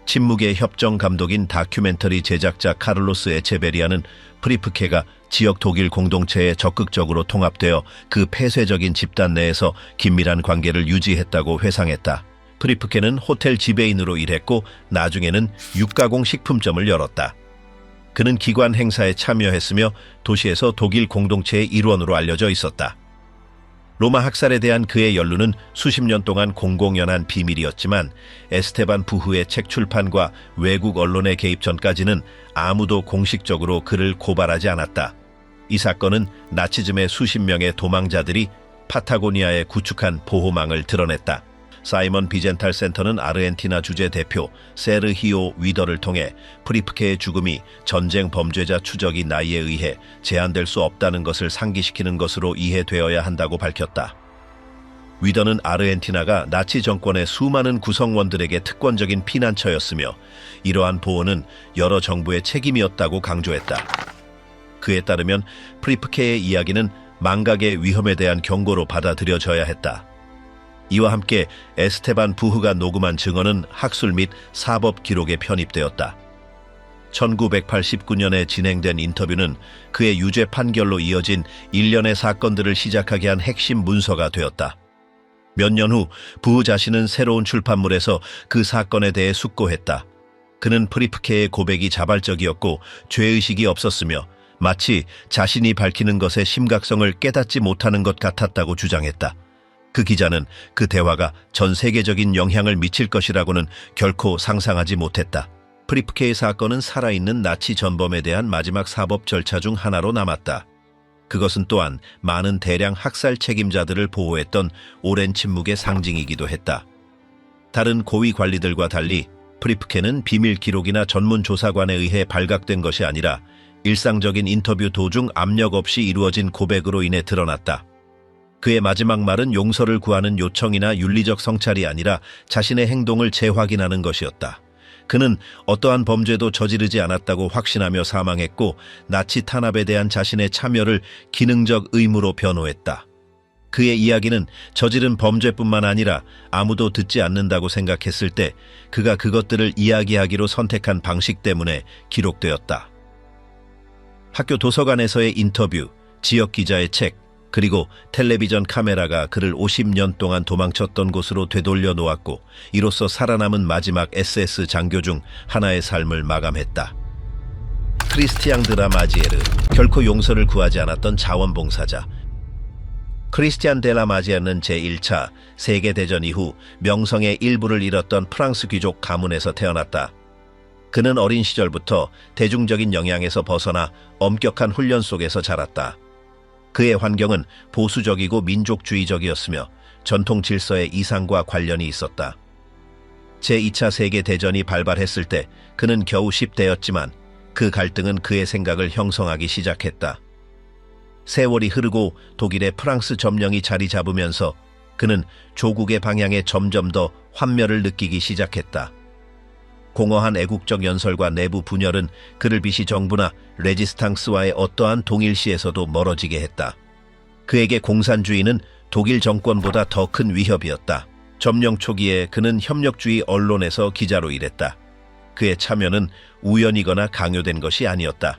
침묵의 협정 감독인 다큐멘터리 제작자 카를로스 에체베리아는 프리프케가 지역 독일 공동체에 적극적으로 통합되어 그 폐쇄적인 집단 내에서 긴밀한 관계를 유지했다고 회상했다. 프리프케는 호텔 지배인으로 일했고 나중에는 육가공 식품점을 열었다. 그는 기관 행사에 참여했으며 도시에서 독일 공동체의 일원으로 알려져 있었다. 로마 학살에 대한 그의 연루는 수십 년 동안 공공연한 비밀이었지만 에스테반 부흐의 책 출판과 외국 언론의 개입 전까지는 아무도 공식적으로 그를 고발하지 않았다. 이 사건은 나치즘의 수십 명의 도망자들이 파타고니아에 구축한 보호망을 드러냈다. 사이먼 비젠탈 센터는 아르헨티나 주재 대표 세르히오 위더를 통해 프리프케의 죽음이 전쟁 범죄자 추적이 나이에 의해 제한될 수 없다는 것을 상기시키는 것으로 이해되어야 한다고 밝혔다. 위더는 아르헨티나가 나치 정권의 수많은 구성원들에게 특권적인 피난처였으며 이러한 보호는 여러 정부의 책임이었다고 강조했다. 그에 따르면 프리프케의 이야기는 망각의 위험에 대한 경고로 받아들여져야 했다. 이와 함께 에스테반 부흐가 녹음한 증언은 학술 및 사법 기록에 편입되었다. 1989년에 진행된 인터뷰는 그의 유죄 판결로 이어진 일련의 사건들을 시작하게 한 핵심 문서가 되었다. 몇 년 후 부흐 자신은 새로운 출판물에서 그 사건에 대해 숙고했다. 그는 프리프케의 고백이 자발적이었고 죄의식이 없었으며 마치 자신이 밝히는 것의 심각성을 깨닫지 못하는 것 같았다고 주장했다. 그 기자는 그 대화가 전 세계적인 영향을 미칠 것이라고는 결코 상상하지 못했다. 프리프케의 사건은 살아있는 나치 전범에 대한 마지막 사법 절차 중 하나로 남았다. 그것은 또한 많은 대량 학살 책임자들을 보호했던 오랜 침묵의 상징이기도 했다. 다른 고위 관리들과 달리 프리프케는 비밀 기록이나 전문 조사관에 의해 발각된 것이 아니라 일상적인 인터뷰 도중 압력 없이 이루어진 고백으로 인해 드러났다. 그의 마지막 말은 용서를 구하는 요청이나 윤리적 성찰이 아니라 자신의 행동을 재확인하는 것이었다. 그는 어떠한 범죄도 저지르지 않았다고 확신하며 사망했고 나치 탄압에 대한 자신의 참여를 기능적 의무로 변호했다. 그의 이야기는 저지른 범죄뿐만 아니라 아무도 듣지 않는다고 생각했을 때 그가 그것들을 이야기하기로 선택한 방식 때문에 기록되었다. 학교 도서관에서의 인터뷰, 지역 기자의 책, 그리고 텔레비전 카메라가 그를 50년 동안 도망쳤던 곳으로 되돌려 놓았고 이로써 살아남은 마지막 SS 장교 중 하나의 삶을 마감했다. 크리스티앙 드라 마지에르, 결코 용서를 구하지 않았던 자원봉사자. 크리스티안 데라 마지에르는 제1차 세계대전 이후 명성의 일부를 잃었던 프랑스 귀족 가문에서 태어났다. 그는 어린 시절부터 대중적인 영향에서 벗어나 엄격한 훈련 속에서 자랐다. 그의 환경은 보수적이고 민족주의적이었으며 전통 질서의 이상과 관련이 있었다. 제2차 세계대전이 발발했을 때 그는 겨우 10대였지만 그 갈등은 그의 생각을 형성하기 시작했다. 세월이 흐르고 독일의 프랑스 점령이 자리 잡으면서 그는 조국의 방향에 점점 더 환멸을 느끼기 시작했다. 공허한 애국적 연설과 내부 분열은 그를 비시 정부나 레지스탕스와의 어떠한 동일시에서도 멀어지게 했다. 그에게 공산주의는 독일 정권보다 더 큰 위협이었다. 점령 초기에 그는 협력주의 언론에서 기자로 일했다. 그의 참여는 우연이거나 강요된 것이 아니었다.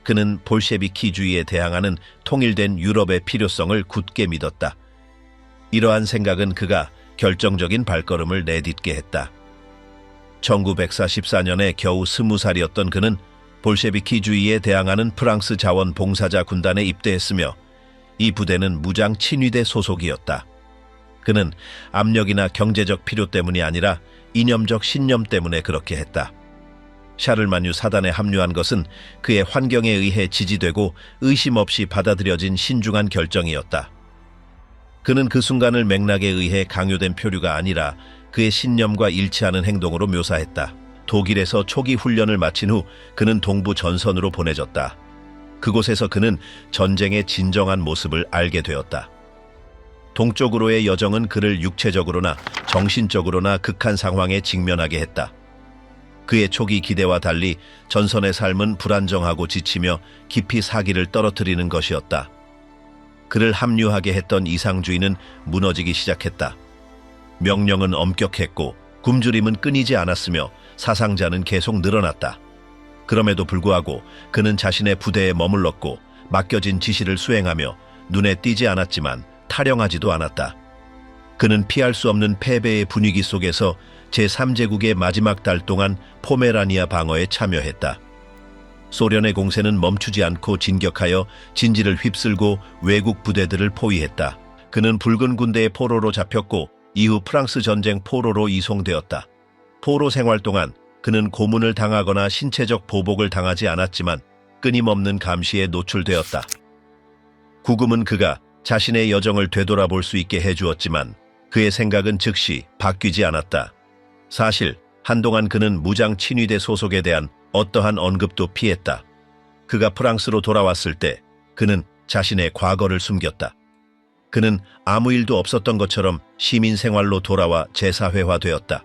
그는 볼셰비키주의에 대항하는 통일된 유럽의 필요성을 굳게 믿었다. 이러한 생각은 그가 결정적인 발걸음을 내딛게 했다. 1944년에 겨우 20살이었던 그는 볼셰비키주의에 대항하는 프랑스 자원봉사자 군단에 입대했으며 이 부대는 무장 친위대 소속이었다. 그는 압력이나 경제적 필요 때문이 아니라 이념적 신념 때문에 그렇게 했다. 샤를마뉴 사단에 합류한 것은 그의 환경에 의해 지지되고 의심 없이 받아들여진 신중한 결정이었다. 그는 그 순간을 맥락에 의해 강요된 표류가 아니라 그의 신념과 일치하는 행동으로 묘사했다. 독일에서 초기 훈련을 마친 후 그는 동부 전선으로 보내졌다. 그곳에서 그는 전쟁의 진정한 모습을 알게 되었다. 동쪽으로의 여정은 그를 육체적으로나 정신적으로나 극한 상황에 직면하게 했다. 그의 초기 기대와 달리 전선의 삶은 불안정하고 지치며 깊이 사기를 떨어뜨리는 것이었다. 그를 합류하게 했던 이상주의는 무너지기 시작했다. 명령은 엄격했고 굶주림은 끊이지 않았으며 사상자는 계속 늘어났다. 그럼에도 불구하고 그는 자신의 부대에 머물렀고 맡겨진 지시를 수행하며 눈에 띄지 않았지만 타령하지도 않았다. 그는 피할 수 없는 패배의 분위기 속에서 제3제국의 마지막 달 동안 포메라니아 방어에 참여했다. 소련의 공세는 멈추지 않고 진격하여 진지를 휩쓸고 외국 부대들을 포위했다. 그는 붉은 군대의 포로로 잡혔고 이후 프랑스 전쟁 포로로 이송되었다. 포로 생활 동안 그는 고문을 당하거나 신체적 보복을 당하지 않았지만 끊임없는 감시에 노출되었다. 구금은 그가 자신의 여정을 되돌아볼 수 있게 해주었지만 그의 생각은 즉시 바뀌지 않았다. 사실 한동안 그는 무장 친위대 소속에 대한 어떠한 언급도 피했다. 그가 프랑스로 돌아왔을 때 그는 자신의 과거를 숨겼다. 그는 아무 일도 없었던 것처럼 시민 생활로 돌아와 제사회화되었다.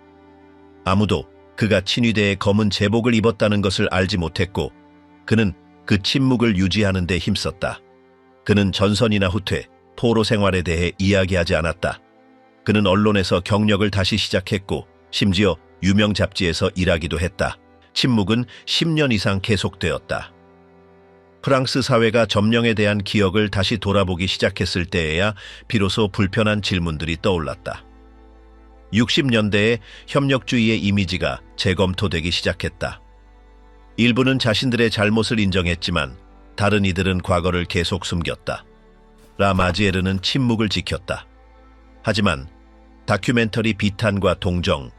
아무도 그가 친위대의 검은 제복을 입었다는 것을 알지 못했고 그는 그 침묵을 유지하는 데 힘썼다. 그는 전선이나 후퇴, 포로 생활에 대해 이야기하지 않았다. 그는 언론에서 경력을 다시 시작했고 심지어 유명 잡지에서 일하기도 했다. 침묵은 10년 이상 계속되었다. 프랑스 사회가 점령에 대한 기억을 다시 돌아보기 시작했을 때에야 비로소 불편한 질문들이 떠올랐다. 60년대에 협력주의의 이미지가 재검토되기 시작했다. 일부는 자신들의 잘못을 인정했지만 다른 이들은 과거를 계속 숨겼다. 라마지에르는 침묵을 지켰다. 하지만 다큐멘터리 비탄과 동정,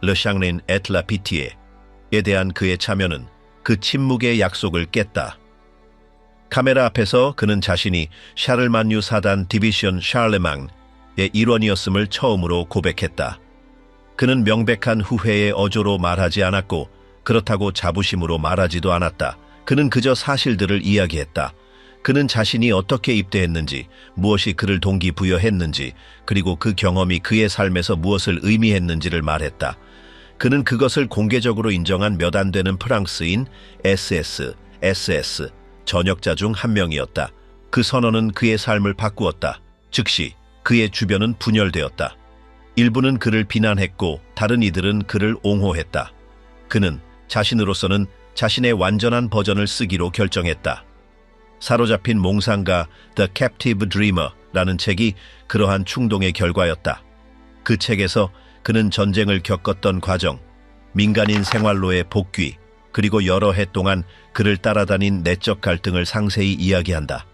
르샹린 에틀라 피티에에 대한 그의 참여는 그 침묵의 약속을 깼다. 카메라 앞에서 그는 자신이 샤를마뉴 사단 디비션 샤르망의 일원이었음을 처음으로 고백했다. 그는 명백한 후회의 어조로 말하지 않았고 그렇다고 자부심으로 말하지도 않았다. 그는 그저 사실들을 이야기했다. 그는 자신이 어떻게 입대했는지, 무엇이 그를 동기부여했는지, 그리고 그 경험이 그의 삶에서 무엇을 의미했는지를 말했다. 그는 그것을 공개적으로 인정한 몇 안 되는 프랑스인 SS 전역자 중 한 명이었다. 그 선언은 그의 삶을 바꾸었다. 즉시 그의 주변은 분열되었다. 일부는 그를 비난했고 다른 이들은 그를 옹호했다. 그는 자신으로서는 자신의 완전한 버전을 쓰기로 결정했다. 사로잡힌 몽상가 The Captive Dreamer라는 책이 그러한 충동의 결과였다. 그 책에서 그는 전쟁을 겪었던 과정, 민간인 생활로의 복귀, 그리고 여러 해 동안 그를 따라다닌 내적 갈등을 상세히 이야기한다.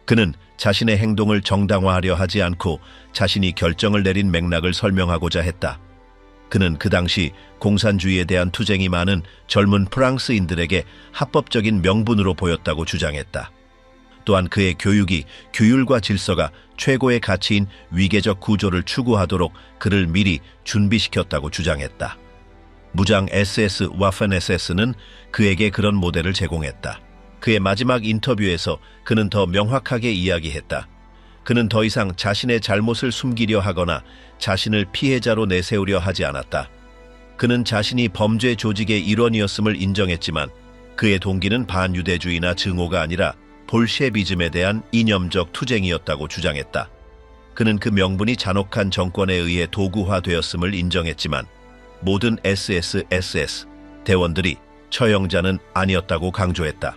그는 자신의 행동을 정당화하려 하지 않고 자신이 결정을 내린 맥락을 설명하고자 했다. 그는 그 당시 공산주의에 대한 투쟁이 많은 젊은 프랑스인들에게 합법적인 명분으로 보였다고 주장했다. 또한 그의 교육이 규율과 질서가 최고의 가치인 위계적 구조를 추구하도록 그를 미리 준비시켰다고 주장했다. 무장 SS 와펜 SS는 그에게 그런 모델을 제공했다. 그의 마지막 인터뷰에서 그는 더 명확하게 이야기했다. 그는 더 이상 자신의 잘못을 숨기려 하거나 자신을 피해자로 내세우려 하지 않았다. 그는 자신이 범죄 조직의 일원이었음을 인정했지만 그의 동기는 반유대주의나 증오가 아니라 볼셰비즘에 대한 이념적 투쟁이었다고 주장했다. 그는 그 명분이 잔혹한 정권에 의해 도구화되었음을 인정했지만 모든 SSSS 대원들이 처형자는 아니었다고 강조했다.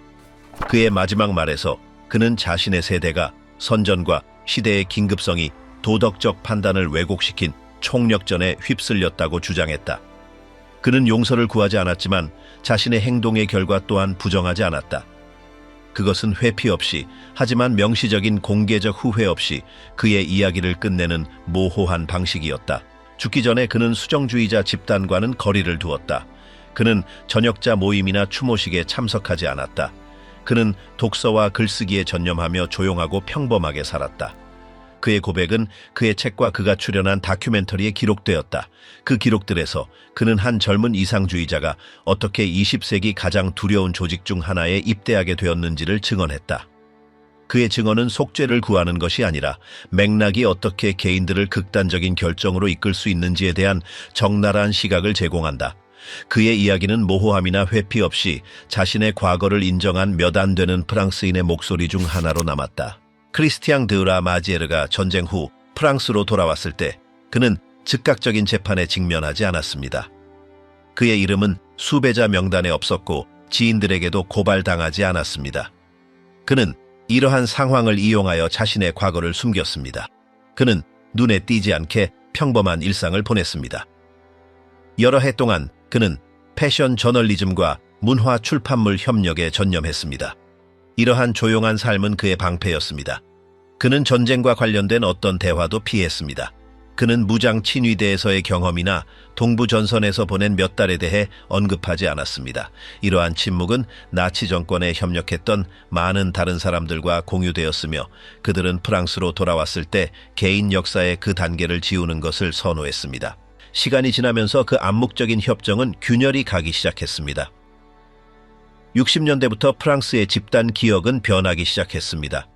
그의 마지막 말에서 그는 자신의 세대가 선전과 시대의 긴급성이 도덕적 판단을 왜곡시킨 총력전에 휩쓸렸다고 주장했다. 그는 용서를 구하지 않았지만 자신의 행동의 결과 또한 부정하지 않았다. 그것은 회피 없이 하지만 명시적인 공개적 후회 없이 그의 이야기를 끝내는 모호한 방식이었다. 죽기 전에 그는 수정주의자 집단과는 거리를 두었다. 그는 전역자 모임이나 추모식에 참석하지 않았다. 그는 독서와 글쓰기에 전념하며 조용하고 평범하게 살았다. 그의 고백은 그의 책과 그가 출연한 다큐멘터리에 기록되었다. 그 기록들에서 그는 한 젊은 이상주의자가 어떻게 20세기 가장 두려운 조직 중 하나에 입대하게 되었는지를 증언했다. 그의 증언은 속죄를 구하는 것이 아니라 맥락이 어떻게 개인들을 극단적인 결정으로 이끌 수 있는지에 대한 적나라한 시각을 제공한다. 그의 이야기는 모호함이나 회피 없이 자신의 과거를 인정한 몇 안 되는 프랑스인의 목소리 중 하나로 남았다. 크리스티앙 드라 마지에르가 전쟁 후 프랑스로 돌아왔을 때 그는 즉각적인 재판에 직면하지 않았습니다. 그의 이름은 수배자 명단에 없었고 지인들에게도 고발당하지 않았습니다. 그는 이러한 상황을 이용하여 자신의 과거를 숨겼습니다. 그는 눈에 띄지 않게 평범한 일상을 보냈습니다. 여러 해 동안 그는 패션 저널리즘과 문화 출판물 협력에 전념했습니다. 이러한 조용한 삶은 그의 방패였습니다. 그는 전쟁과 관련된 어떤 대화도 피했습니다. 그는 무장 친위대에서의 경험이나 동부 전선에서 보낸 몇 달에 대해 언급하지 않았습니다. 이러한 침묵은 나치 정권에 협력했던 많은 다른 사람들과 공유되었으며 그들은 프랑스로 돌아왔을 때 개인 역사의 그 단계를 지우는 것을 선호했습니다. 시간이 지나면서 그 암묵적인 협정은 균열이 가기 시작했습니다. 60년대부터 프랑스의 집단 기억은 변하기 시작했습니다.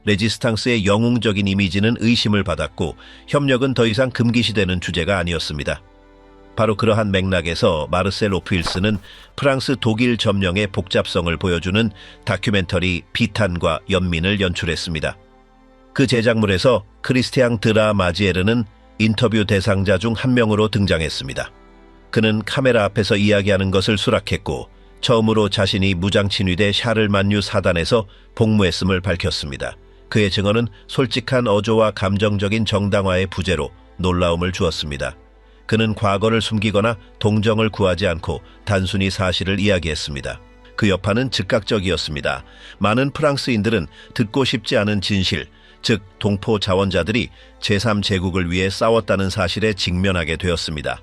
레지스탕스의 영웅적인 이미지는 의심을 받았고 협력은 더 이상 금기시되는 주제가 아니었습니다. 바로 그러한 맥락에서 마르셀 오프힐스는 프랑스 독일 점령의 복잡성을 보여주는 다큐멘터리 비탄과 연민을 연출했습니다. 그 제작물에서 크리스티앙 드라 마지에르는 인터뷰 대상자 중 한 명으로 등장했습니다. 그는 카메라 앞에서 이야기하는 것을 수락했고 처음으로 자신이 무장친위대 샤를만유 사단에서 복무했음을 밝혔습니다. 그의 증언은 솔직한 어조와 감정적인 정당화의 부재로 놀라움을 주었습니다. 그는 과거를 숨기거나 동정을 구하지 않고 단순히 사실을 이야기했습니다. 그 여파는 즉각적이었습니다. 많은 프랑스인들은 듣고 싶지 않은 진실, 즉 동포 자원자들이 제3제국을 위해 싸웠다는 사실에 직면하게 되었습니다.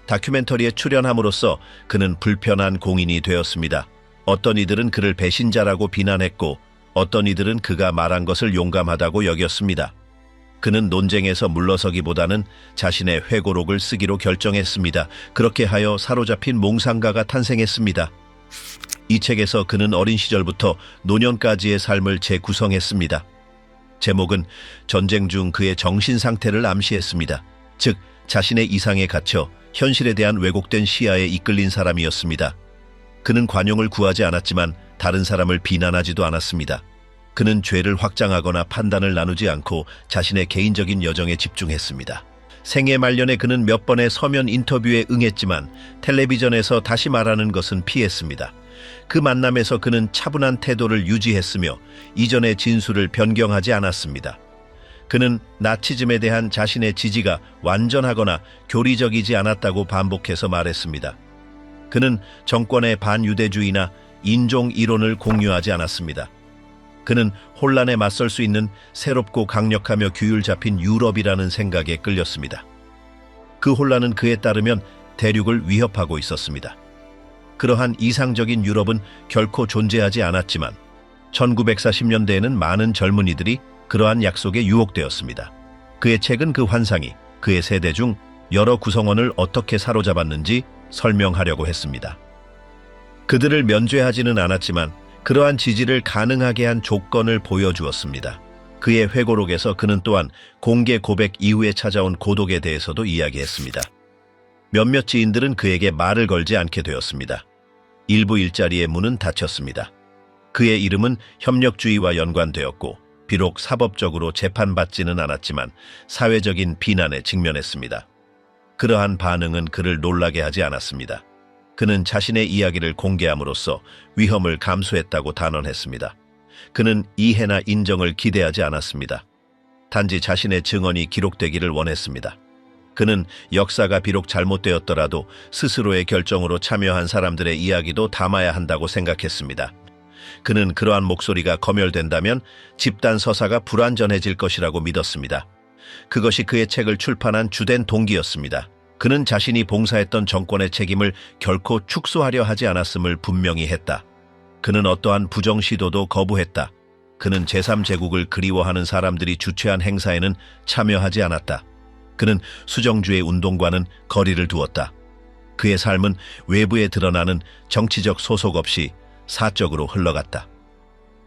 다큐멘터리에 출연함으로써 그는 불편한 공인이 되었습니다. 어떤 이들은 그를 배신자라고 비난했고 어떤 이들은 그가 말한 것을 용감하다고 여겼습니다. 그는 논쟁에서 물러서기보다는 자신의 회고록을 쓰기로 결정했습니다. 그렇게 하여 사로잡힌 몽상가가 탄생했습니다. 이 책에서 그는 어린 시절부터 노년까지의 삶을 재구성했습니다. 제목은 전쟁 중 그의 정신 상태를 암시했습니다. 즉, 자신의 이상에 갇혀 현실에 대한 왜곡된 시야에 이끌린 사람이었습니다. 그는 관용을 구하지 않았지만 다른 사람을 비난하지도 않았습니다. 그는 죄를 확장하거나 판단을 나누지 않고 자신의 개인적인 여정에 집중했습니다. 생애 말년에 그는 몇 번의 서면 인터뷰에 응했지만 텔레비전에서 다시 말하는 것은 피했습니다. 그 만남에서 그는 차분한 태도를 유지했으며 이전의 진술을 변경하지 않았습니다. 그는 나치즘에 대한 자신의 지지가 완전하거나 교리적이지 않았다고 반복해서 말했습니다. 그는 정권의 반유대주의나 인종 이론을 공유하지 않았습니다. 그는 혼란에 맞설 수 있는 새롭고 강력하며 규율 잡힌 유럽이라는 생각에 끌렸습니다. 그 혼란은 그에 따르면 대륙을 위협하고 있었습니다. 그러한 이상적인 유럽은 결코 존재하지 않았지만 1940년대에는 많은 젊은이들이 그러한 약속에 유혹되었습니다. 그의 책은 그 환상이 그의 세대 중 여러 구성원을 어떻게 사로잡았는지 설명하려고 했습니다. 그들을 면죄하지는 않았지만 그러한 지지를 가능하게 한 조건을 보여주었습니다. 그의 회고록에서 그는 또한 공개 고백 이후에 찾아온 고독에 대해서도 이야기했습니다. 몇몇 지인들은 그에게 말을 걸지 않게 되었습니다. 일부 일자리의 문은 닫혔습니다. 그의 이름은 협력주의와 연관되었고 비록 사법적으로 재판받지는 않았지만 사회적인 비난에 직면했습니다. 그러한 반응은 그를 놀라게 하지 않았습니다. 그는 자신의 이야기를 공개함으로써 위험을 감수했다고 단언했습니다. 그는 이해나 인정을 기대하지 않았습니다. 단지 자신의 증언이 기록되기를 원했습니다. 그는 역사가 비록 잘못되었더라도 스스로의 결정으로 참여한 사람들의 이야기도 담아야 한다고 생각했습니다. 그는 그러한 목소리가 검열된다면 집단 서사가 불완전해질 것이라고 믿었습니다. 그것이 그의 책을 출판한 주된 동기였습니다. 그는 자신이 봉사했던 정권의 책임을 결코 축소하려 하지 않았음을 분명히 했다. 그는 어떠한 부정 시도도 거부했다. 그는 제3제국을 그리워하는 사람들이 주최한 행사에는 참여하지 않았다. 그는 수정주의 운동과는 거리를 두었다. 그의 삶은 외부에 드러나는 정치적 소속 없이 사적으로 흘러갔다.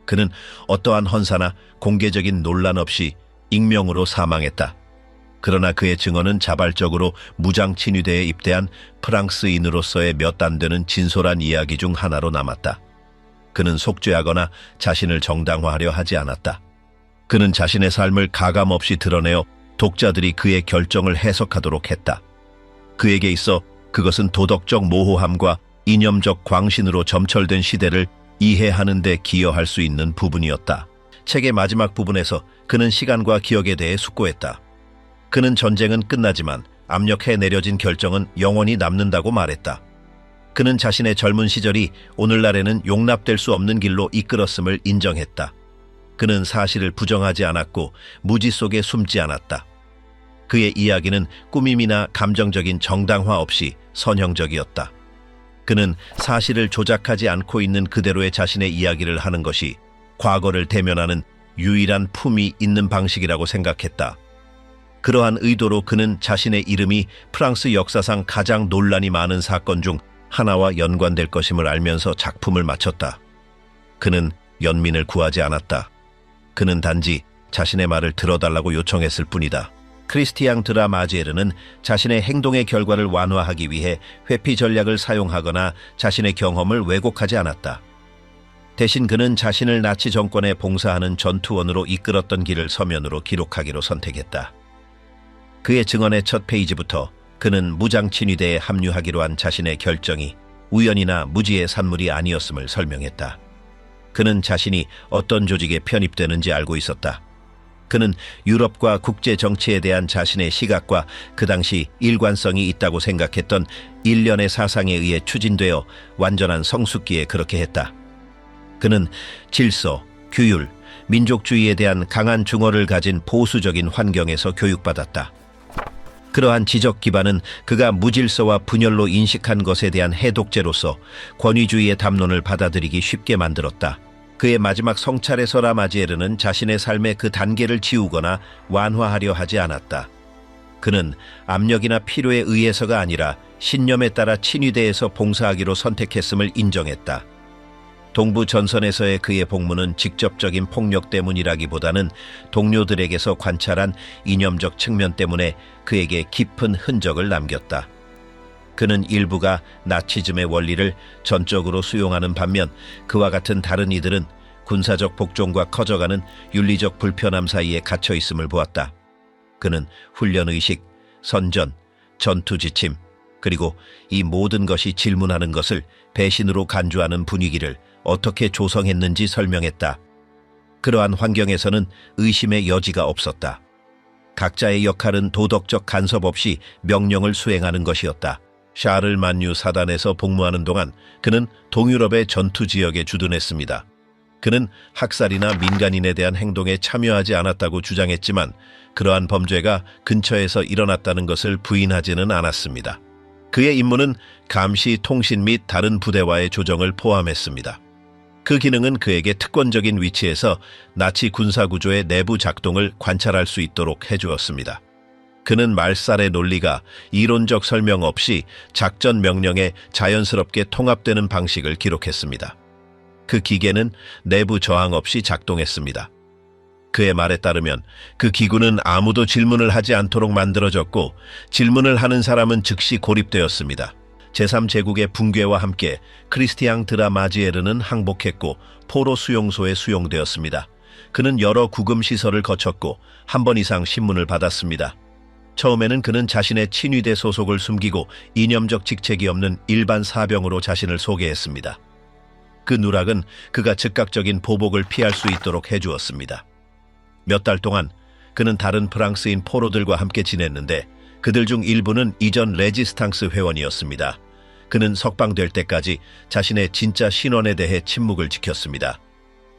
그는 어떠한 헌사나 공개적인 논란 없이 익명으로 사망했다. 그러나 그의 증언은 자발적으로 무장 친위대에 입대한 프랑스인으로서의 몇 안 되는 진솔한 이야기 중 하나로 남았다. 그는 속죄하거나 자신을 정당화하려 하지 않았다. 그는 자신의 삶을 가감없이 드러내어 독자들이 그의 결정을 해석하도록 했다. 그에게 있어 그것은 도덕적 모호함과 이념적 광신으로 점철된 시대를 이해하는 데 기여할 수 있는 부분이었다. 책의 마지막 부분에서 그는 시간과 기억에 대해 숙고했다. 그는 전쟁은 끝나지만 압력해 내려진 결정은 영원히 남는다고 말했다. 그는 자신의 젊은 시절이 오늘날에는 용납될 수 없는 길로 이끌었음을 인정했다. 그는 사실을 부정하지 않았고 무지 속에 숨지 않았다. 그의 이야기는 꾸밈이나 감정적인 정당화 없이 선형적이었다. 그는 사실을 조작하지 않고 있는 그대로의 자신의 이야기를 하는 것이 과거를 대면하는 유일한 품이 있는 방식이라고 생각했다. 그러한 의도로 그는 자신의 이름이 프랑스 역사상 가장 논란이 많은 사건 중 하나와 연관될 것임을 알면서 작품을 마쳤다. 그는 연민을 구하지 않았다. 그는 단지 자신의 말을 들어달라고 요청했을 뿐이다. 크리스티앙 드라 마지에르는 자신의 행동의 결과를 완화하기 위해 회피 전략을 사용하거나 자신의 경험을 왜곡하지 않았다. 대신 그는 자신을 나치 정권에 봉사하는 전투원으로 이끌었던 길을 서면으로 기록하기로 선택했다. 그의 증언의 첫 페이지부터 그는 무장 친위대에 합류하기로 한 자신의 결정이 우연이나 무지의 산물이 아니었음을 설명했다. 그는 자신이 어떤 조직에 편입되는지 알고 있었다. 그는 유럽과 국제 정치에 대한 자신의 시각과 그 당시 일관성이 있다고 생각했던 일련의 사상에 의해 추진되어 완전한 성숙기에 그렇게 했다. 그는 질서, 규율, 민족주의에 대한 강한 중어를 가진 보수적인 환경에서 교육받았다. 그러한 지적 기반은 그가 무질서와 분열로 인식한 것에 대한 해독제로서 권위주의의 담론을 받아들이기 쉽게 만들었다. 그의 마지막 성찰에서 라마지에르는 자신의 삶의 그 단계를 지우거나 완화하려 하지 않았다. 그는 압력이나 필요에 의해서가 아니라 신념에 따라 친위대에서 봉사하기로 선택했음을 인정했다. 동부 전선에서의 그의 복무는 직접적인 폭력 때문이라기보다는 동료들에게서 관찰한 이념적 측면 때문에 그에게 깊은 흔적을 남겼다. 그는 일부가 나치즘의 원리를 전적으로 수용하는 반면 그와 같은 다른 이들은 군사적 복종과 커져가는 윤리적 불편함 사이에 갇혀 있음을 보았다. 그는 훈련의식, 선전, 전투 지침, 그리고 이 모든 것이 질문하는 것을 배신으로 간주하는 분위기를 어떻게 조성했는지 설명했다. 그러한 환경에서는 의심의 여지가 없었다. 각자의 역할은 도덕적 간섭 없이 명령을 수행하는 것이었다. 샤를 만유 사단에서 복무하는 동안 그는 동유럽의 전투 지역에 주둔했습니다. 그는 학살이나 민간인에 대한 행동에 참여하지 않았다고 주장했지만 그러한 범죄가 근처에서 일어났다는 것을 부인하지는 않았습니다. 그의 임무는 감시, 통신 및 다른 부대와의 조정을 포함했습니다. 그 기능은 그에게 특권적인 위치에서 나치 군사구조의 내부 작동을 관찰할 수 있도록 해주었습니다. 그는 말살의 논리가 이론적 설명 없이 작전 명령에 자연스럽게 통합되는 방식을 기록했습니다. 그 기계는 내부 저항 없이 작동했습니다. 그의 말에 따르면 그 기구는 아무도 질문을 하지 않도록 만들어졌고 질문을 하는 사람은 즉시 고립되었습니다. 제3제국의 붕괴와 함께 크리스티앙 드라마지에르는 항복했고 포로 수용소에 수용되었습니다. 그는 여러 구금시설을 거쳤고 한 번 이상 신문을 받았습니다. 처음에는 그는 자신의 친위대 소속을 숨기고 이념적 직책이 없는 일반 사병으로 자신을 소개했습니다. 그 누락은 그가 즉각적인 보복을 피할 수 있도록 해주었습니다. 몇 달 동안 그는 다른 프랑스인 포로들과 함께 지냈는데 그들 중 일부는 이전 레지스탕스 회원이었습니다. 그는 석방될 때까지 자신의 진짜 신원에 대해 침묵을 지켰습니다.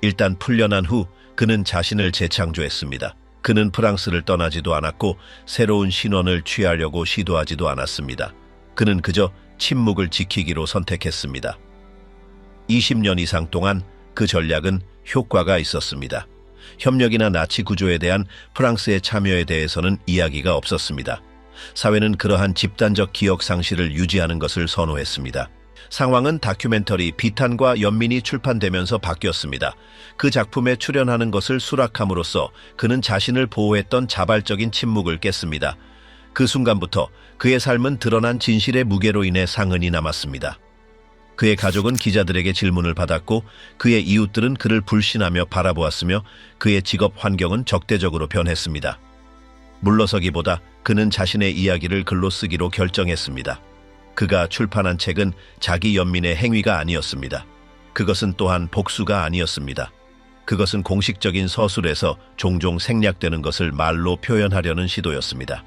일단 풀려난 후 그는 자신을 재창조했습니다. 그는 프랑스를 떠나지도 않았고 새로운 신원을 취하려고 시도하지도 않았습니다. 그는 그저 침묵을 지키기로 선택했습니다. 20년 이상 동안 그 전략은 효과가 있었습니다. 협력이나 나치 구조에 대한 프랑스의 참여에 대해서는 이야기가 없었습니다. 사회는 그러한 집단적 기억 상실을 유지하는 것을 선호했습니다. 상황은 다큐멘터리 비탄과 연민이 출판되면서 바뀌었습니다. 그 작품에 출연하는 것을 수락함으로써 그는 자신을 보호했던 자발적인 침묵을 깼습니다. 그 순간부터 그의 삶은 드러난 진실의 무게로 인해 상흔이 남았습니다. 그의 가족은 기자들에게 질문을 받았고 그의 이웃들은 그를 불신하며 바라보았으며 그의 직업 환경은 적대적으로 변했습니다. 물러서기보다 그는 자신의 이야기를 글로 쓰기로 결정했습니다. 그가 출판한 책은 자기 연민의 행위가 아니었습니다. 그것은 또한 복수가 아니었습니다. 그것은 공식적인 서술에서 종종 생략되는 것을 말로 표현하려는 시도였습니다.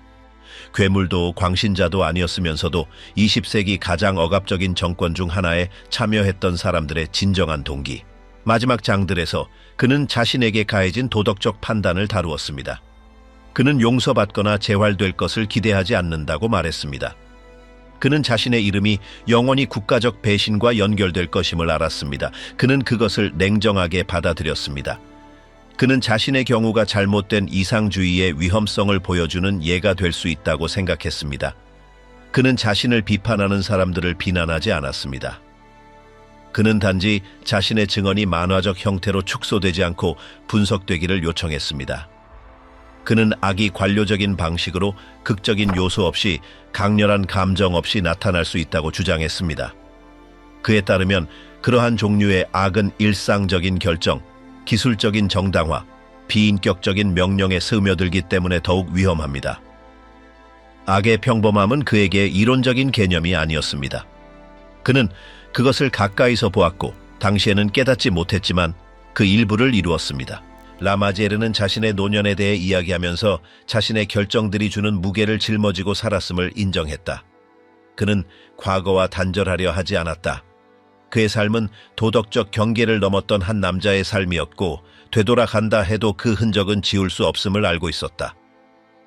괴물도 광신자도 아니었으면서도 20세기 가장 억압적인 정권 중 하나에 참여했던 사람들의 진정한 동기. 마지막 장들에서 그는 자신에게 가해진 도덕적 판단을 다루었습니다. 그는 용서받거나 재활될 것을 기대하지 않는다고 말했습니다. 그는 자신의 이름이 영원히 국가적 배신과 연결될 것임을 알았습니다. 그는 그것을 냉정하게 받아들였습니다. 그는 자신의 경우가 잘못된 이상주의의 위험성을 보여주는 예가 될 수 있다고 생각했습니다. 그는 자신을 비판하는 사람들을 비난하지 않았습니다. 그는 단지 자신의 증언이 만화적 형태로 축소되지 않고 분석되기를 요청했습니다. 그는 악이 관료적인 방식으로 극적인 요소 없이 강렬한 감정 없이 나타날 수 있다고 주장했습니다. 그에 따르면 그러한 종류의 악은 일상적인 결정, 기술적인 정당화, 비인격적인 명령에 스며들기 때문에 더욱 위험합니다. 악의 평범함은 그에게 이론적인 개념이 아니었습니다. 그는 그것을 가까이서 보았고 당시에는 깨닫지 못했지만 그 일부를 이루었습니다. 라마지에르는 자신의 노년에 대해 이야기하면서 자신의 결정들이 주는 무게를 짊어지고 살았음을 인정했다. 그는 과거와 단절하려 하지 않았다. 그의 삶은 도덕적 경계를 넘었던 한 남자의 삶이었고 되돌아간다 해도 그 흔적은 지울 수 없음을 알고 있었다.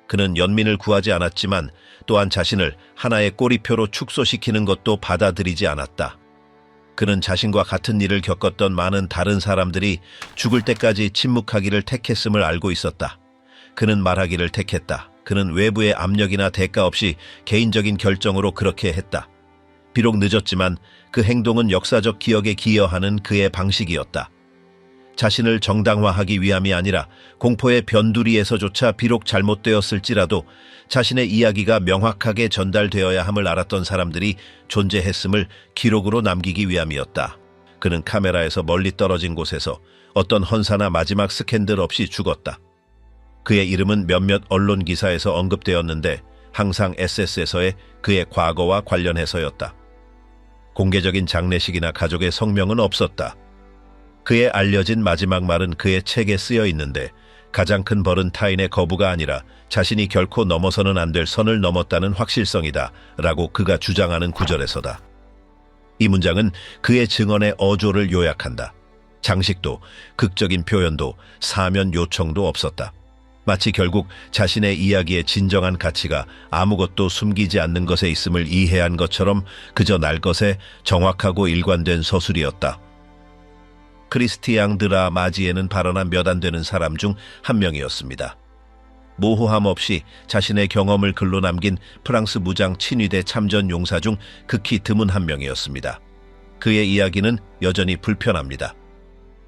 그는 연민을 구하지 않았지만 또한 자신을 하나의 꼬리표로 축소시키는 것도 받아들이지 않았다. 그는 자신과 같은 일을 겪었던 많은 다른 사람들이 죽을 때까지 침묵하기를 택했음을 알고 있었다. 그는 말하기를 택했다. 그는 외부의 압력이나 대가 없이 개인적인 결정으로 그렇게 했다. 비록 늦었지만 그 행동은 역사적 기억에 기여하는 그의 방식이었다. 자신을 정당화하기 위함이 아니라 공포의 변두리에서조차 비록 잘못되었을지라도 자신의 이야기가 명확하게 전달되어야 함을 알았던 사람들이 존재했음을 기록으로 남기기 위함이었다. 그는 카메라에서 멀리 떨어진 곳에서 어떤 헌사나 마지막 스캔들 없이 죽었다. 그의 이름은 몇몇 언론 기사에서 언급되었는데 항상 SS에서의 그의 과거와 관련해서였다. 공개적인 장례식이나 가족의 성명은 없었다. 그의 알려진 마지막 말은 그의 책에 쓰여 있는데 가장 큰 벌은 타인의 거부가 아니라 자신이 결코 넘어서는 안 될 선을 넘었다는 확실성이다 라고 그가 주장하는 구절에서다. 이 문장은 그의 증언의 어조를 요약한다. 장식도, 극적인 표현도, 사면 요청도 없었다. 마치 결국 자신의 이야기의 진정한 가치가 아무것도 숨기지 않는 것에 있음을 이해한 것처럼 그저 날 것에 정확하고 일관된 서술이었다. 크리스티앙 드라 마지에는 발언한 몇 안 되는 사람 중 한 명이었습니다. 모호함 없이 자신의 경험을 글로 남긴 프랑스 무장 친위대 참전 용사 중 극히 드문 한 명이었습니다. 그의 이야기는 여전히 불편합니다.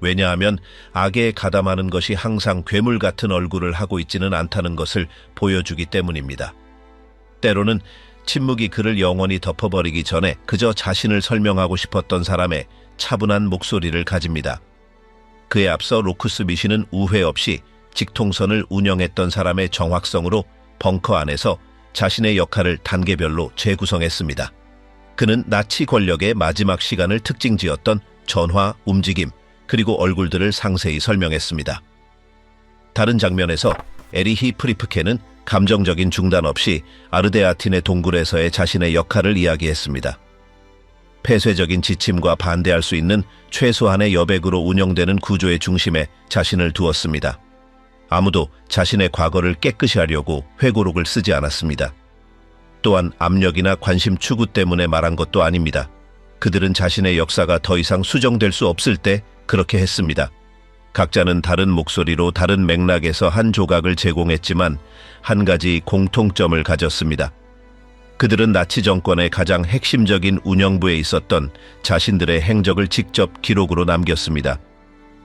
왜냐하면 악에 가담하는 것이 항상 괴물 같은 얼굴을 하고 있지는 않다는 것을 보여주기 때문입니다. 때로는 침묵이 그를 영원히 덮어버리기 전에 그저 자신을 설명하고 싶었던 사람의 차분한 목소리를 가집니다. 그에 앞서 로쿠스 미시는 우회 없이 직통선을 운영했던 사람의 정확성으로 벙커 안에서 자신의 역할을 단계별로 재구성했습니다. 그는 나치 권력의 마지막 시간을 특징지었던 전화, 움직임, 그리고 얼굴들을 상세히 설명했습니다. 다른 장면에서 에리히 프리프케는 감정적인 중단 없이 아르데아틴의 동굴에서의 자신의 역할을 이야기했습니다. 폐쇄적인 지침과 반대할 수 있는 최소한의 여백으로 운영되는 구조의 중심에 자신을 두었습니다. 아무도 자신의 과거를 깨끗이 하려고 회고록을 쓰지 않았습니다. 또한 압력이나 관심 추구 때문에 말한 것도 아닙니다. 그들은 자신의 역사가 더 이상 수정될 수 없을 때 그렇게 했습니다. 각자는 다른 목소리로 다른 맥락에서 한 조각을 제공했지만 한 가지 공통점을 가졌습니다. 그들은 나치 정권의 가장 핵심적인 운영부에 있었던 자신들의 행적을 직접 기록으로 남겼습니다.